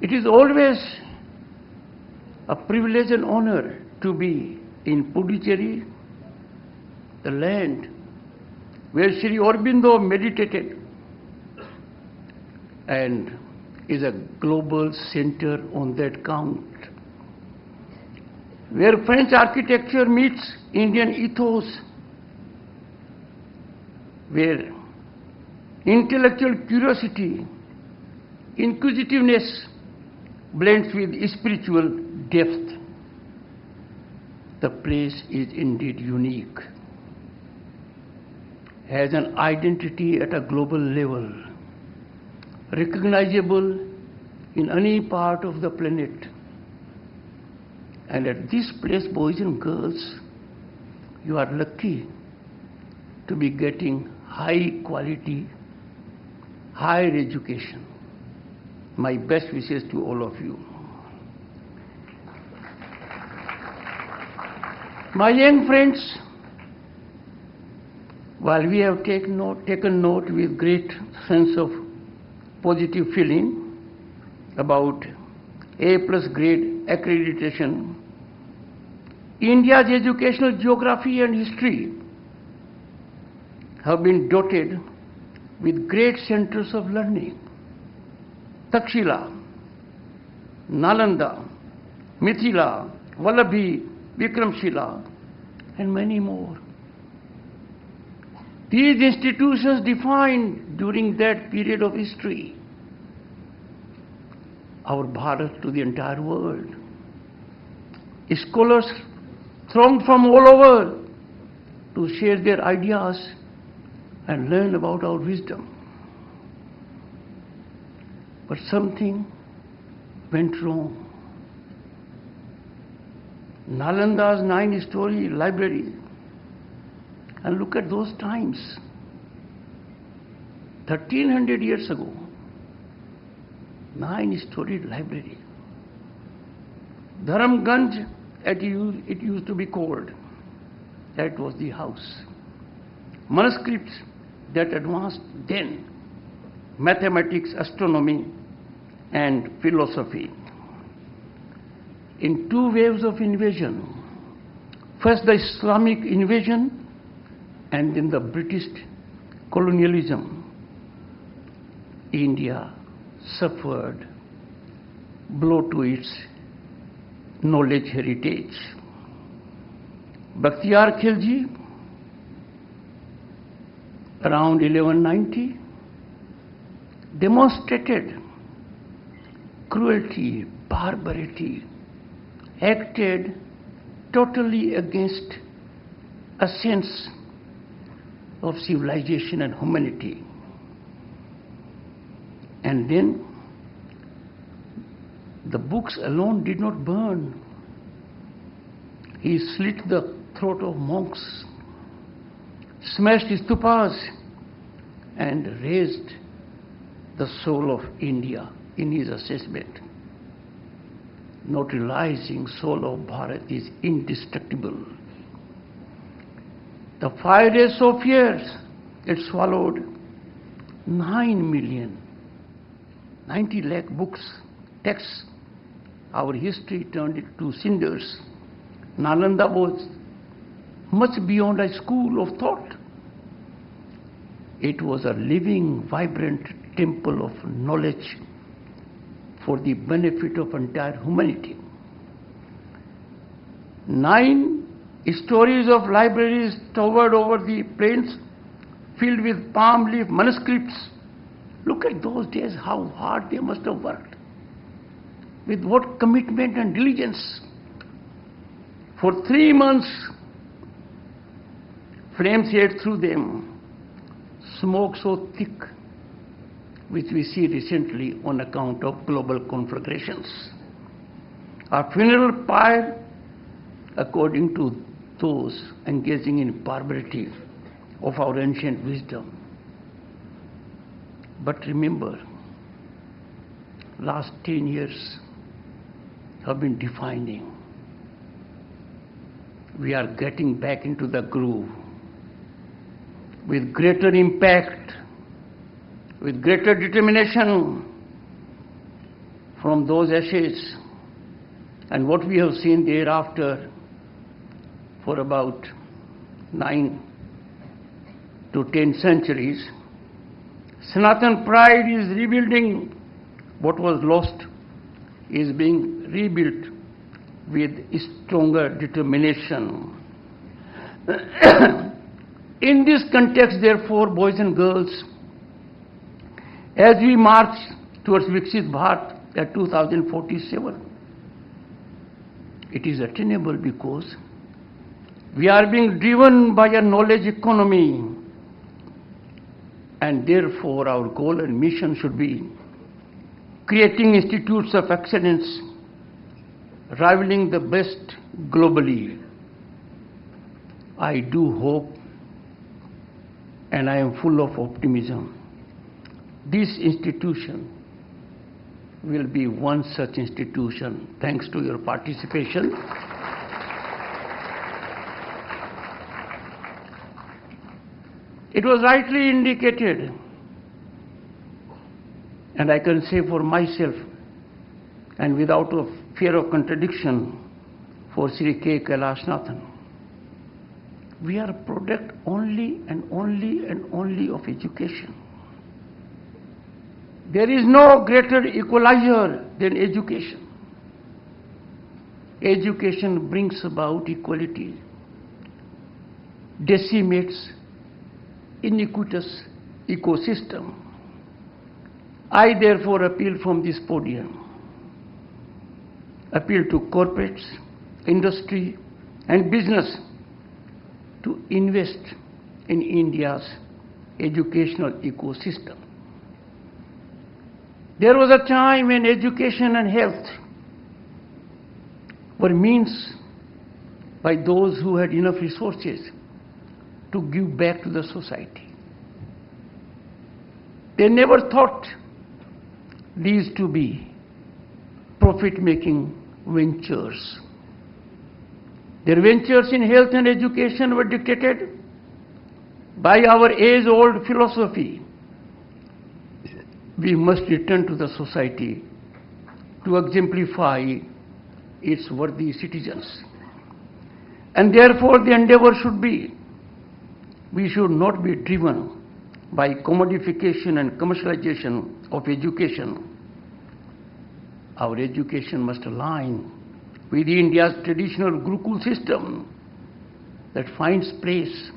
It is always a privilege and honor to be in Puducherry, the land where Sri Aurobindo meditated and is a global center on that count, where French architecture meets Indian ethos, where intellectual curiosity, inquisitiveness blends with spiritual depth. The place is indeed unique, has an identity at a global level, recognizable in any part of the planet. And at this place, boys and girls, you are lucky to be getting high quality, higher education. My best wishes to all of you. My young friends, while we have taken note with great sense of positive feeling about A+ grade accreditation, India's educational geography and history have been dotted with great centers of learning. Takshila, Nalanda, Mithila, Vallabhi, Vikramshila, and many more. These institutions defined during that period of history our Bharat to the entire world. Scholars thronged from all over to share their ideas and learn about our wisdom. But something went wrong. Nalanda's 9-story library, and look at those times, 1300 years ago, 9-story library. Dharamganj, it used to be called. That was the house. Manuscripts that advanced then, mathematics, astronomy, and philosophy. In 2 waves of invasion, first the Islamic invasion and then the British colonialism, India suffered blow to its knowledge heritage. Bakhtiyar Khilji, around 1190, demonstrated cruelty, barbarity, acted totally against a sense of civilization and humanity. And then the books alone did not burn. He slit the throat of monks, smashed stupas, and raised the soul of India in his assessment, not realizing soul of Bharat is indestructible. The 5 days of years, it swallowed 9 million, 90 lakh books, texts. Our history turned it to cinders. Nalanda was much beyond a school of thought. It was a living, vibrant temple of knowledge for the benefit of entire humanity. 9 stories of libraries towered over the plains filled with palm leaf manuscripts. Look at those days, how hard they must have worked. With what commitment and diligence. For 3 months, flames ate through them, smoke so thick, which we see recently on account of global conflagrations. A funeral pyre, according to those engaging in barbarity of our ancient wisdom. But remember, last 10 years have been defining. We are getting back into the groove with greater impact, with greater determination from those ashes. And what we have seen thereafter for about 9 to 10 centuries, Sanatan pride is rebuilding. What was lost is being rebuilt with stronger determination. In this context, therefore, boys and girls, as we march towards Viksit Bharat at 2047, it is attainable because we are being driven by a knowledge economy, and therefore our goal and mission should be creating institutes of excellence, rivaling the best globally. I do hope, and I am full of optimism, this institution will be one such institution, thanks to your participation. It was rightly indicated, and I can say for myself, and without a fear of contradiction, for Sri K. Kailashnathan, we are a product only and only and only of education. There is no greater equalizer than education. Education brings about equality, decimates iniquitous ecosystem. I therefore appeal from this podium appeal to corporates, industry and business to invest in India's educational ecosystem. There was a time when education and health were means by those who had enough resources to give back to the society. They never thought these to be profit-making ventures. Their ventures in health and education were dictated by our age-old philosophy. We must return to the society to exemplify its worthy citizens. And therefore the endeavor should be, we should not be driven by commodification and commercialization of education. Our education must align with India's traditional Gurukul system that finds place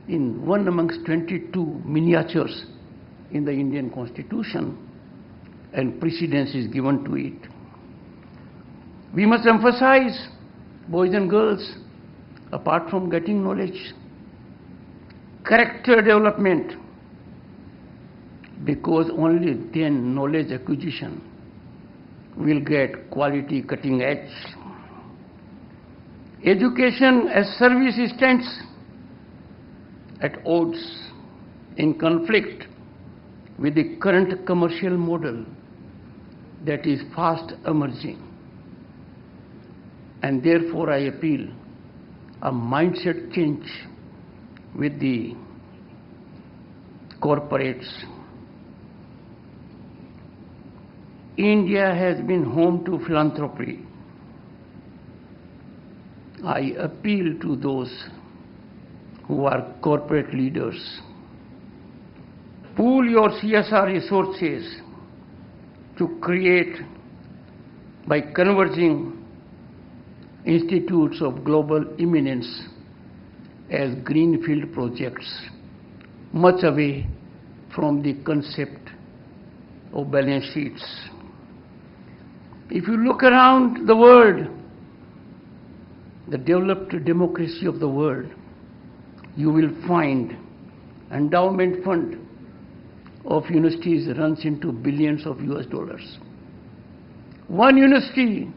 in one amongst 22 miniatures in the Indian Constitution, and precedence is given to it. We must emphasize boys and girls, apart from getting knowledge, character development, because only then knowledge acquisition will get quality cutting edge. Education as service stands at odds, in conflict with the current commercial model that is fast emerging. And therefore I appeal a mindset change with the corporates. India has been home to philanthropy. I appeal to those who are corporate leaders. Pool your CSR resources to create, by converging institutes of global eminence as greenfield projects, much away from the concept of balance sheets. If you look around the world, the developed democracy of the world, you will find endowment fund of universities runs into billions of US dollars. One university,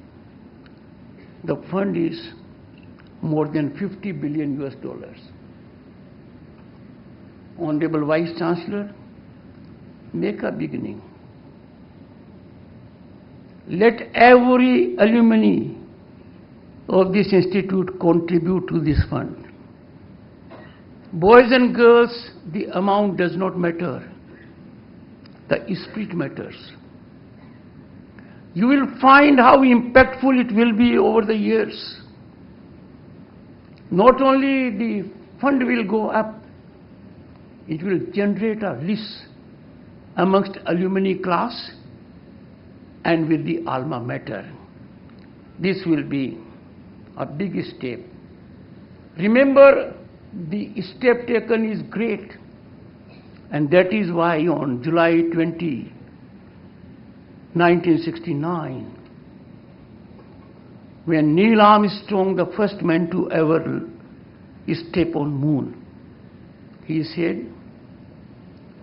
the fund is more than 50 billion US dollars. Honorable Vice Chancellor, make a beginning. Let every alumni of this institute contribute to this fund. Boys and girls, the amount does not matter. The spirit matters. You will find how impactful it will be over the years. Not only the fund will go up, it will generate a list amongst alumni class and with the alma mater. This will be a big step. Remember, the step taken is great, and that is why on July 20, 1969, when Neil Armstrong, the first man to ever step on moon, he said,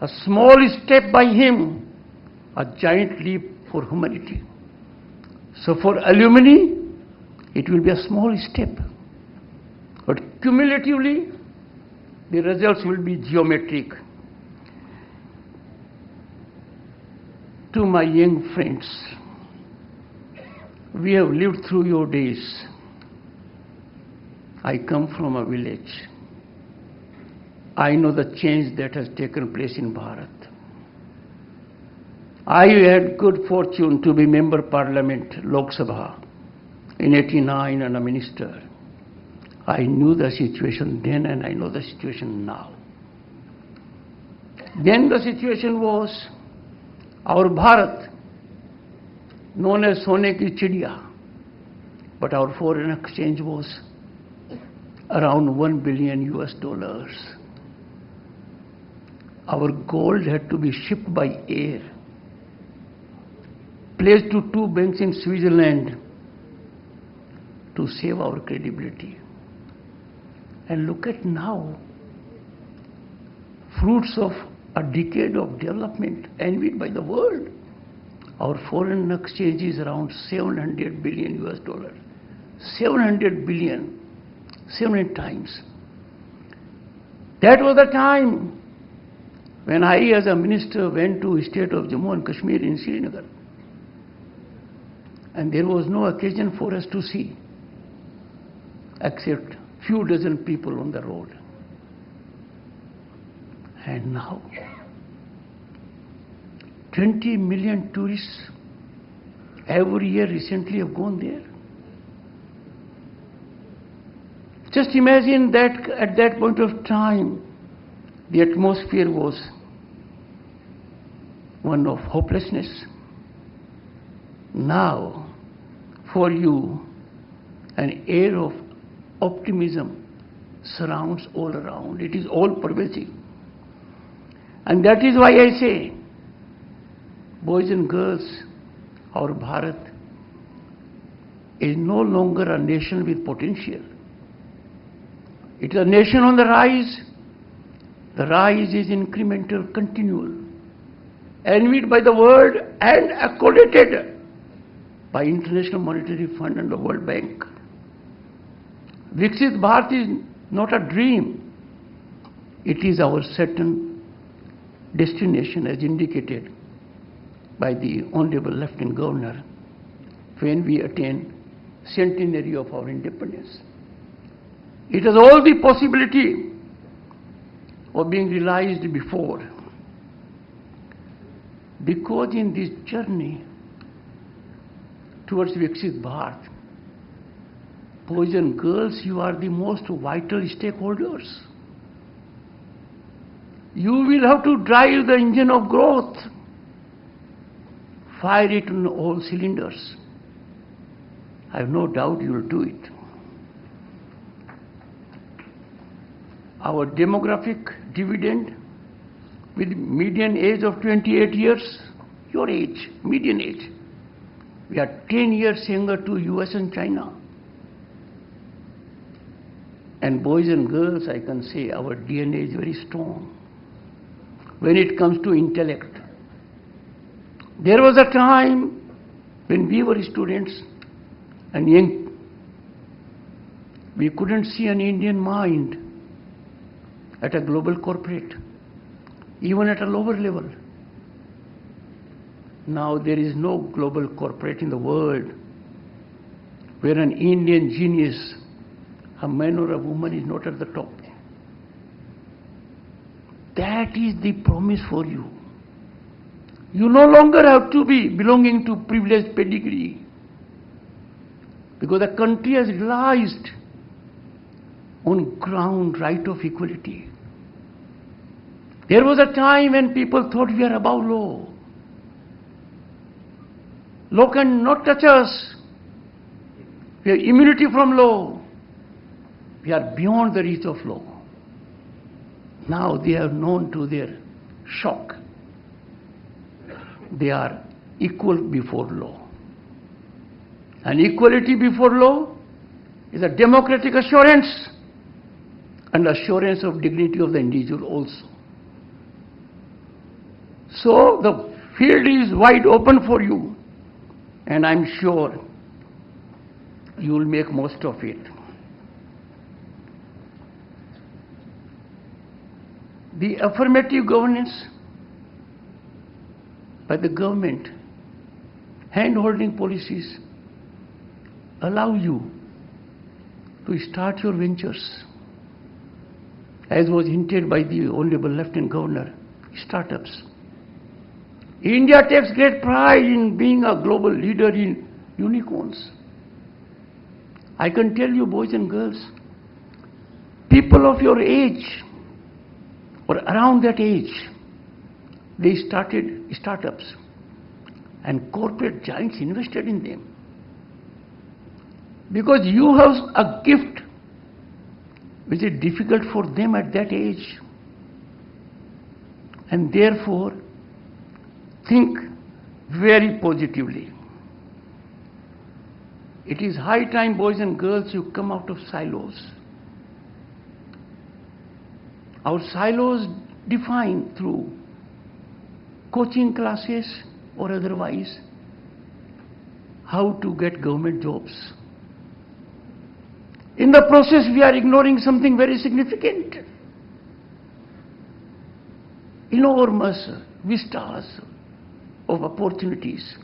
a small step by him, a giant leap for humanity. So for alumni, it will be a small step, but cumulatively, the results will be geometric. To my young friends, we have lived through your days. I come from a village. I know the change that has taken place in Bharat. I had good fortune to be member parliament, Lok Sabha, in '89 and a minister. I knew the situation then and I know the situation now. Then the situation was our Bharat, known as Sone ki Chidiya, but our foreign exchange was around $1 billion US. Our gold had to be shipped by air, placed to 2 banks in Switzerland to save our credibility. And look at now, fruits of a decade of development envied by the world. Our foreign exchange is around 700 billion US dollars. 700 billion, 7 times. That was the time when I, as a minister, went to the state of Jammu and Kashmir in Srinagar. And there was no occasion for us to see, except few dozen people on the road. And now, 20 million tourists every year recently have gone there. Just imagine that at that point of time, the atmosphere was one of hopelessness. Now, for you, an air of optimism surrounds all around. It is all pervasive. And that is why I say, boys and girls, our Bharat is no longer a nation with potential. It is a nation on the rise. The rise is incremental, continual, envied by the world and accredited by International Monetary Fund and the World Bank. Viksit Bharat is not a dream. It is our certain destination as indicated by the Honorable Lieutenant Governor when we attain centenary of our independence. It has all the possibility of being realized before, because in this journey towards Viksit Bharat, boys and girls, you are the most vital stakeholders. You will have to drive the engine of growth, fire it on all cylinders. I have no doubt you will do it. Our demographic dividend with median age of 28 years, your age, median age. We are 10 years younger to US and China. And boys and girls, I can say our DNA is very strong. When it comes to intellect, there was a time when we were students and young, we couldn't see an Indian mind at a global corporate, even at a lower level. Now there is no global corporate in the world where an Indian genius, a man or a woman, is not at the top. That is the promise for you. You no longer have to be belonging to privileged pedigree, because the country has realized on ground right of equality. There was a time when people thought we are above law. Law cannot touch us. We have immunity from law. We are beyond the reach of law. Now they are known to their shock. They are equal before law. And equality before law is a democratic assurance and assurance of dignity of the individual also. So the field is wide open for you, and I'm sure you will make most of it. The affirmative governance by the government, hand-holding policies allow you to start your ventures, as was hinted by the Honorable Lieutenant Governor, startups. India takes great pride in being a global leader in unicorns. I can tell you, boys and girls, people of your age or around that age, they started startups and corporate giants invested in them. Because you have a gift which is difficult for them at that age. And therefore, think very positively. It is high time, boys and girls, you come out of silos. Our silos defined through coaching classes or otherwise how to get government jobs. In the process, we are ignoring something very significant. Enormous vistas of opportunities,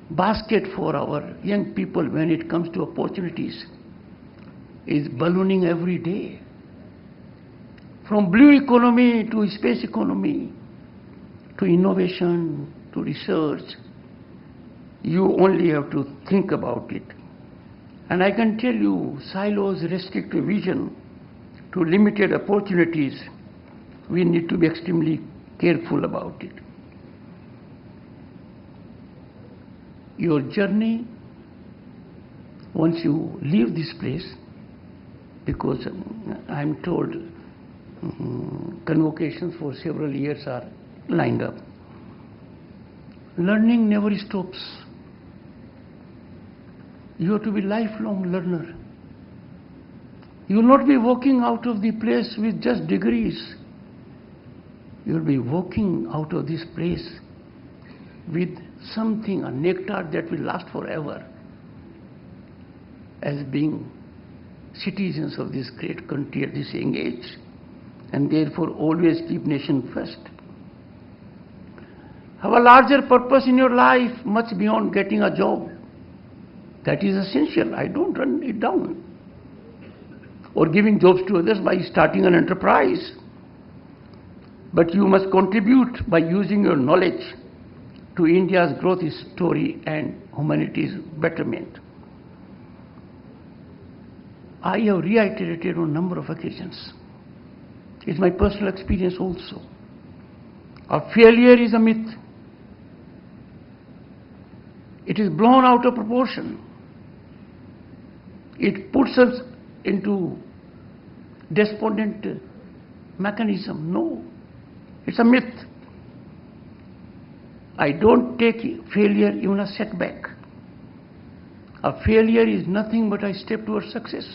basket for our young people when it comes to opportunities is ballooning every day. From blue economy to space economy, to innovation, to research, you only have to think about it. And I can tell you, silos restrict vision to limited opportunities. We need to be extremely careful about it. Your journey, once you leave this place, because I'm told convocations for several years are lined up, learning never stops. You have to be lifelong learner. You will not be walking out of the place with just degrees. You will be walking out of this place with something, a nectar that will last forever, as being citizens of this great country at this young age, and therefore always keep nation first. Have a larger purpose in your life, much beyond getting a job. That is essential. I don't run it down. Or giving jobs to others by starting an enterprise. But you must contribute by using your knowledge to India's growth story and humanity's betterment. I have reiterated on a number of occasions. It's my personal experience also. A failure is a myth. It is blown out of proportion. It puts us into despondent mechanism. No, it's a myth. I don't take failure even a setback. A failure is nothing but a step towards success.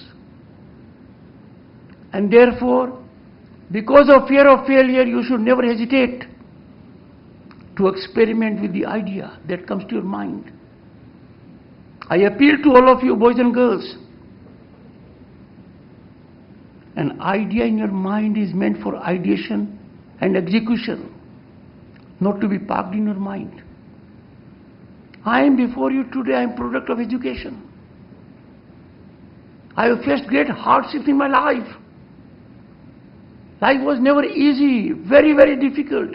And therefore, because of fear of failure, you should never hesitate to experiment with the idea that comes to your mind. I appeal to all of you, boys and girls. An idea in your mind is meant for ideation and execution, not to be parked in your mind. I am before you today, I am product of education. I have faced great hardships in my life. Life was never easy, very, very difficult.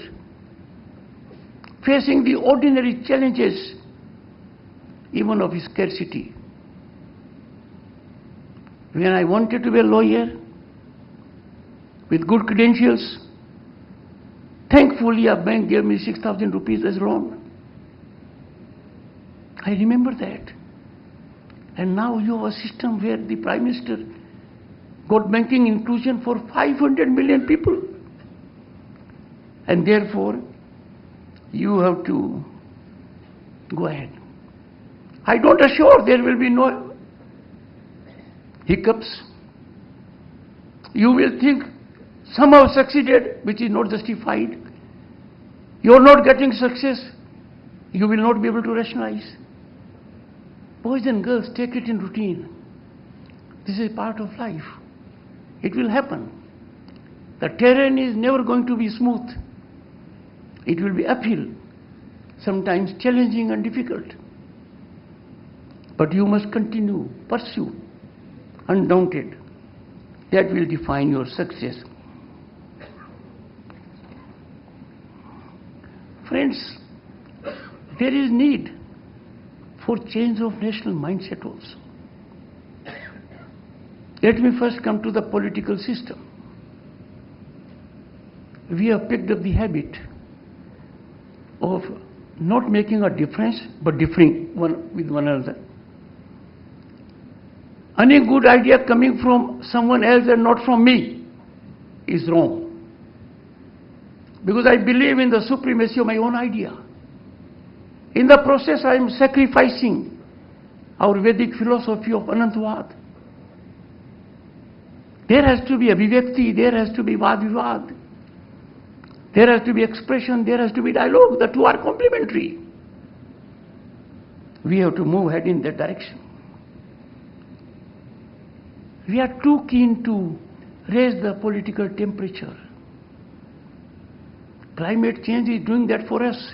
Facing the ordinary challenges, even of scarcity. When I wanted to be a lawyer with good credentials, thankfully a bank gave me 6,000 rupees as loan. I remember that. And now you have a system where the Prime Minister got banking inclusion for 500 million people. And therefore, you have to go ahead. I don't assure there will be no hiccups. You will think some have succeeded, which is not justified. You are not getting success. You will not be able to rationalize. Boys and girls, take it in routine. This is part of life. It will happen. The terrain is never going to be smooth. It will be uphill, sometimes challenging and difficult. But you must continue, pursue, undaunted. That will define your success. Friends, there is need for change of national mindset also. Let me first come to the political system. We have picked up the habit of not making a difference, but differing one with one another. Any good idea coming from someone else and not from me is wrong. Because I believe in the supremacy of my own idea. In the process, I am sacrificing our Vedic philosophy of Anantvad. There has to be abhivyakti, there has to be vad-vivad, there has to be expression, there has to be dialogue. The two are complementary. We have to move ahead in that direction. We are too keen to raise the political temperature. Climate change is doing that for us.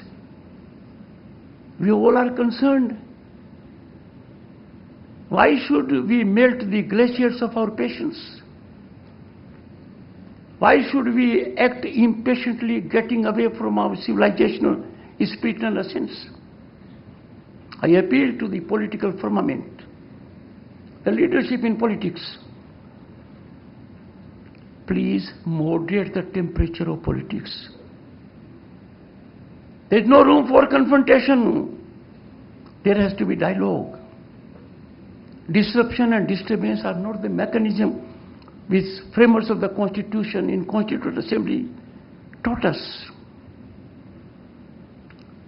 We all are concerned. Why should we melt the glaciers of our patience? Why should we act impatiently, getting away from our civilizational spiritual essence? I appeal to the political firmament, the leadership in politics. Please moderate the temperature of politics. There is no room for confrontation. There has to be dialogue. Disruption and disturbance are not the mechanism which framers of the Constitution in Constituent Assembly taught us.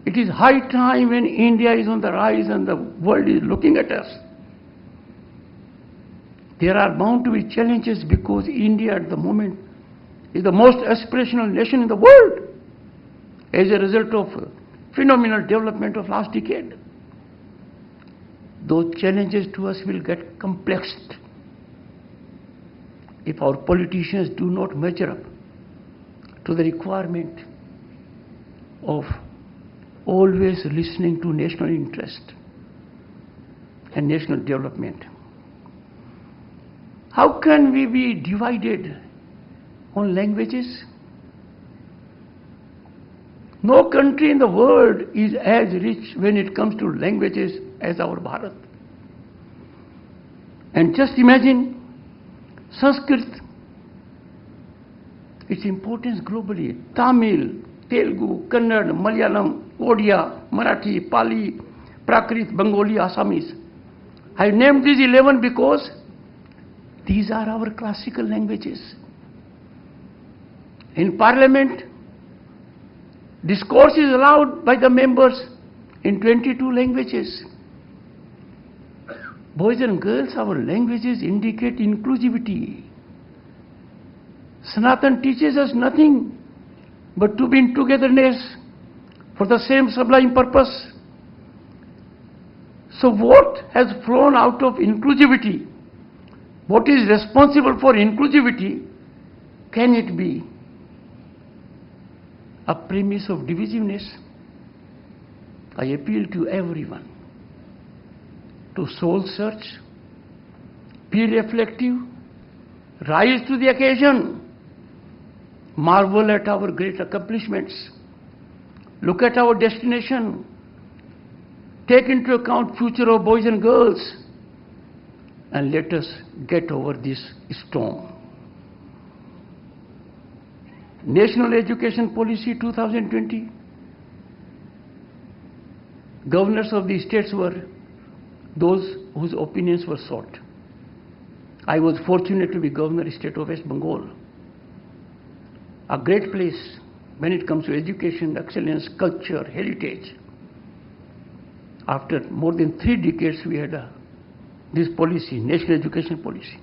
It is high time, when India is on the rise and the world is looking at us. There are bound to be challenges, because India at the moment is the most aspirational nation in the world as a result of phenomenal development of last decade. Those challenges to us will get complexed if our politicians do not measure up to the requirement of always listening to national interest and national development. How can we be divided on languages? No country in the world is as rich when it comes to languages as our Bharat. And just imagine Sanskrit, its importance globally. Tamil, Telugu, Kannada, Malayalam, Odia, Marathi, Pali, Prakrit, Bengali, Assamese. I named these 11 because these are our classical languages. In Parliament, discourse is allowed by the members in 22 languages. Boys and girls, our languages indicate inclusivity. Sanatan teaches us nothing but to be in togetherness for the same sublime purpose. So what has flown out of inclusivity? What is responsible for inclusivity? Can it be a premise of divisiveness? I appeal to everyone to soul search, be reflective, rise to the occasion, marvel at our great accomplishments, look at our destination, take into account future of boys and girls, and let us get over this storm. National Education Policy 2020. Governors of the states were those whose opinions were sought. I was fortunate to be Governor of the State of West Bengal. A great place when it comes to education, excellence, culture, heritage. After more than 3 decades, we had this policy, National Education Policy.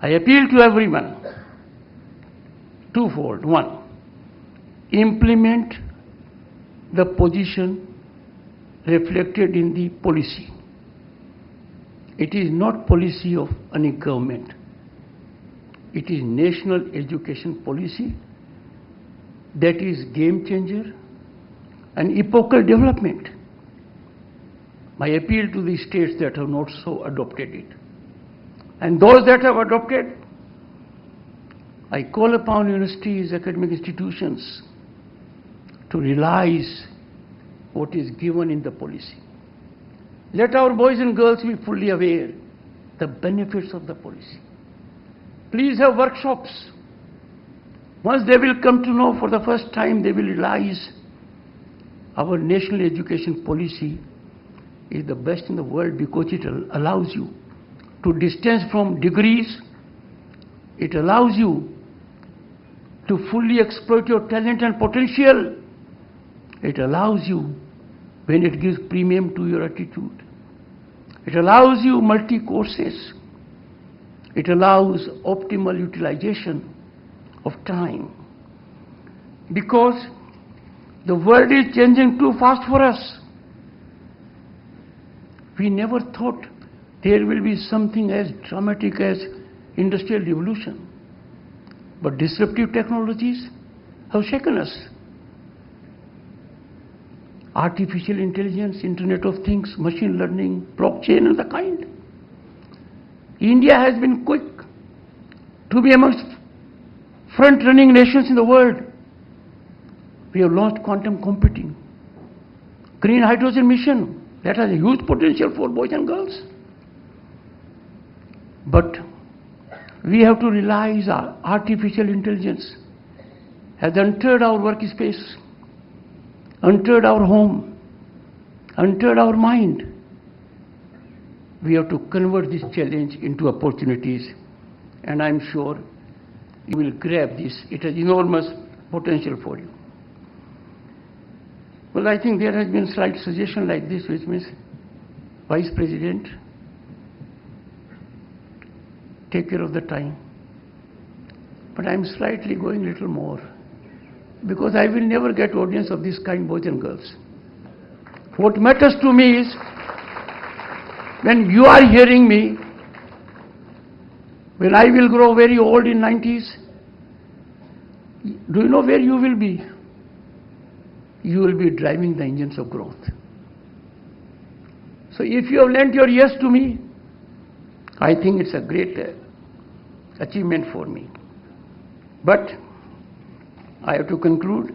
I appeal to everyone, twofold. One, implement the position reflected in the policy. It is not policy of any government. It is national education policy that is game changer and epochal development. My appeal to the states that have not so adopted it. And those that have adopted, I call upon universities, academic institutions to realize what is given in the policy. Let our boys and girls be fully aware the benefits of the policy. Please have workshops. Once they will come to know for the first time, they will realize our national education policy is the best in the world, because it allows you to distance from degrees. It allows you to fully exploit your talent and potential. It allows you when it gives premium to your attitude. It allows you multi-courses. It allows optimal utilization of time. Because the world is changing too fast for us. We never thought there will be something as dramatic as industrial revolution. But disruptive technologies have shaken us. Artificial intelligence, Internet of Things, machine learning, blockchain and the kind. India has been quick to be amongst front-running nations in the world. We have launched quantum computing, green hydrogen mission, that has a huge potential for boys and girls. But we have to realize our artificial intelligence has entered our workspace, entered our home, entered our mind. We have to convert this challenge into opportunities, and I'm sure you will grab this. It has enormous potential for you. Well, I think there has been slight suggestion like this, which means, Vice President, take care of the time. But I'm slightly going a little more, because I will never get audience of this kind, boys and girls. What matters to me is, when you are hearing me, when I will grow very old in 90s, do you know where you will be? You will be driving the engines of growth. So if you have lent your ears to me, I think it's a great achievement for me. But I have to conclude,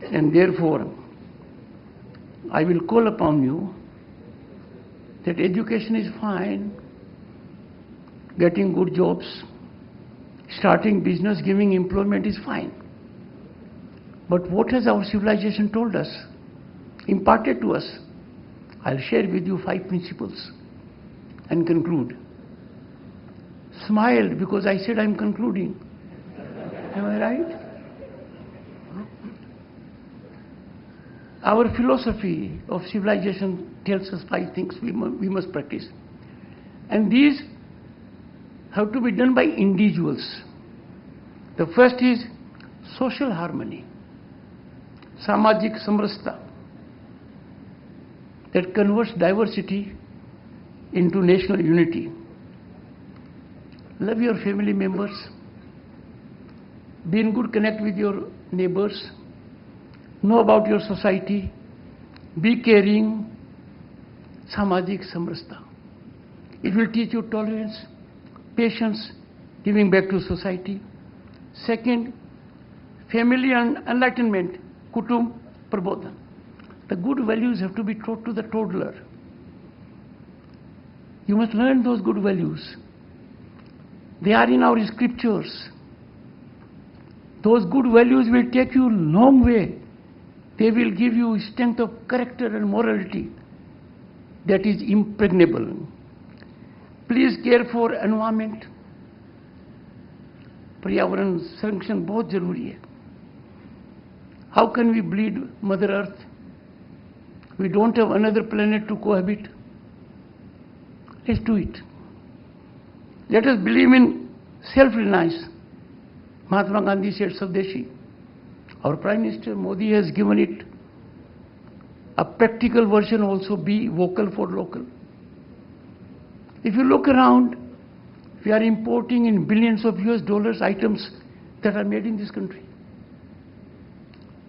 and therefore I will call upon you that education is fine, getting good jobs, starting business, giving employment is fine. But what has our civilization told us, imparted to us? I'll share with you 5 principles and conclude. Smile, because I said I'm concluding. Am I right? Our philosophy of civilization tells us 5 things we must practice. And these have to be done by individuals. The first is social harmony, samajik samrasta, that converts diversity into national unity. Love your family members, be in good connect with your neighbors, know about your society, be caring, samajik samrasta. It will teach you tolerance, patience, giving back to society. Second, family and enlightenment, kutum prabodhan. The good values have to be taught to the toddler. You must learn those good values. They are in our scriptures. Those good values will take you a long way. They will give you strength of character and morality that is impregnable. Please care for environment. पर्यावरण संरक्षण बहुत जरूरी है. How can we bleed Mother Earth? We don't have another planet to cohabit. Let's do it. Let us believe in self-reliance. Mahatma Gandhi said Swadeshi. Our Prime Minister Modi has given it a practical version also, be vocal for local. If you look around, we are importing in billions of US dollars items that are made in this country.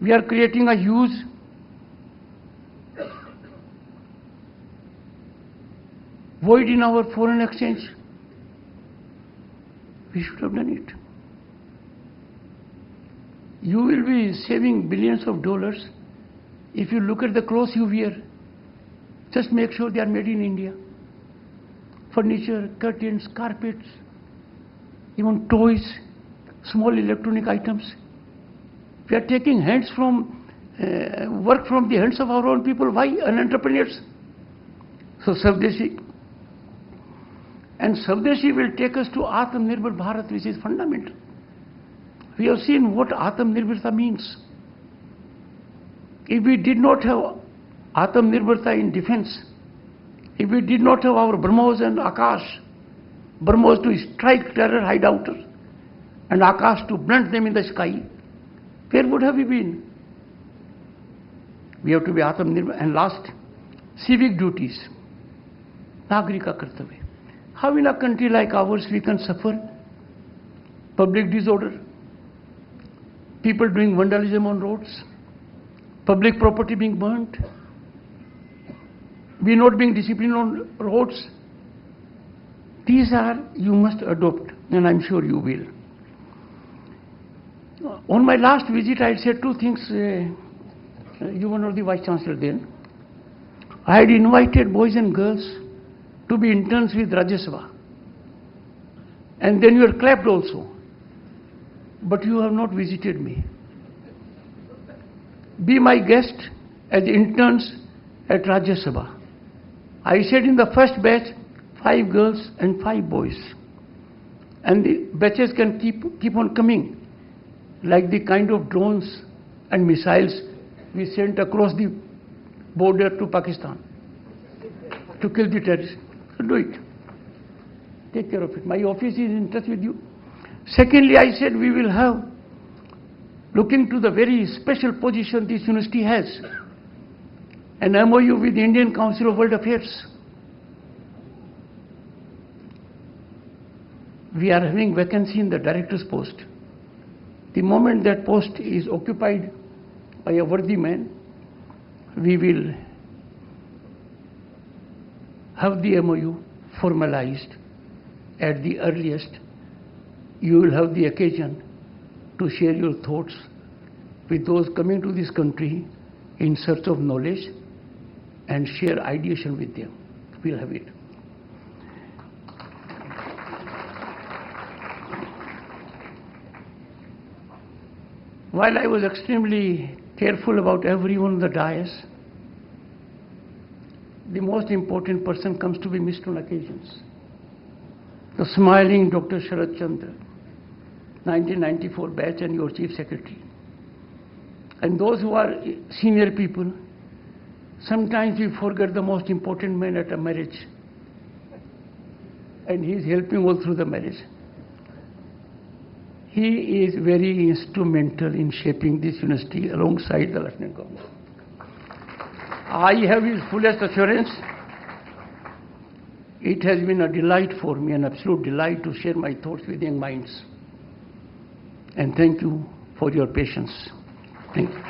We are creating a huge void in our foreign exchange. We should have done it. You will be saving billions of dollars if you look at the clothes you wear. Just make sure they are made in India. Furniture, curtains, carpets, even toys, small electronic items. We are taking work from the hands of our own people. Why? Entrepreneurs. So Swadeshi. And Swadeshi will take us to Atmanirbhar Bharat, which is fundamental. We have seen what Atmanirbharta means. If we did not have Atmanirbharta in defense, If we did not have our BrahMos and Akash, BrahMos to strike terror hideouters and Akash to blunt them in the sky, where would have we been? We have to be Atmanirbhar. And last, civic duties. Nagrika Kartavya. How in a country like ours we can suffer public disorder, people doing vandalism on roads, public property being burnt, we not being disciplined on roads? These are, you must adopt, and I'm sure you will. On my last visit, I said two things. You were not the Vice Chancellor then. I had invited boys and girls to be interns with Rajya Sabha. And then you were clapped also. But you have not visited me. Be my guest as interns at Rajya Sabha. I said in the first batch, 5 girls and 5 boys. And the batches can keep on coming, like the kind of drones and missiles we sent across the border to Pakistan to kill the terrorists. So do it. Take care of it. My office is in touch with you. Secondly, I said we will have, looking to the very special position this university has, an MOU with the Indian Council of World Affairs. We are having vacancy in the director's post. The moment that post is occupied by a worthy man, we will have the MOU formalized at the earliest. You will have the occasion to share your thoughts with those coming to this country in search of knowledge and share ideation with them. We'll have it. While I was extremely careful about everyone on the dais, the most important person comes to be missed on occasions. The smiling Dr. Sharad Chandra, 1994 batch and your Chief Secretary. And those who are senior people, sometimes we forget the most important man at a marriage. And he is helping all through the marriage. He is very instrumental in shaping this university alongside the Lieutenant Governor. I have his fullest assurance. It has been a delight for me, an absolute delight to share my thoughts with young minds. And thank you for your patience. Thank you.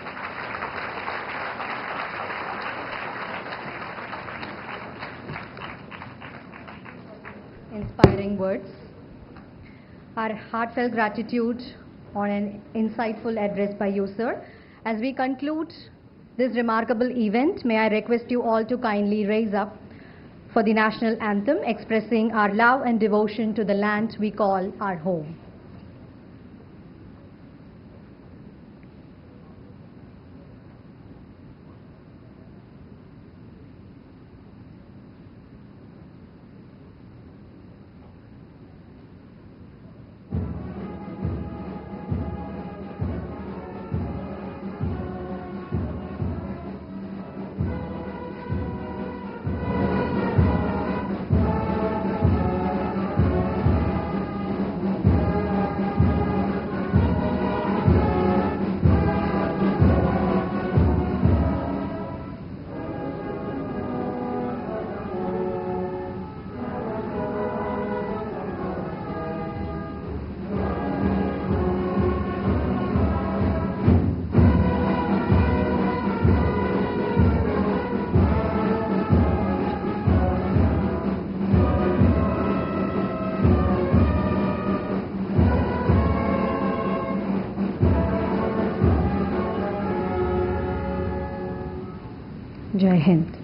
Inspiring words. Our heartfelt gratitude on an insightful address by you, sir. As we conclude this remarkable event, may I request you all to kindly raise up for the national anthem, expressing our love and devotion to the land we call our home. Jai Hind.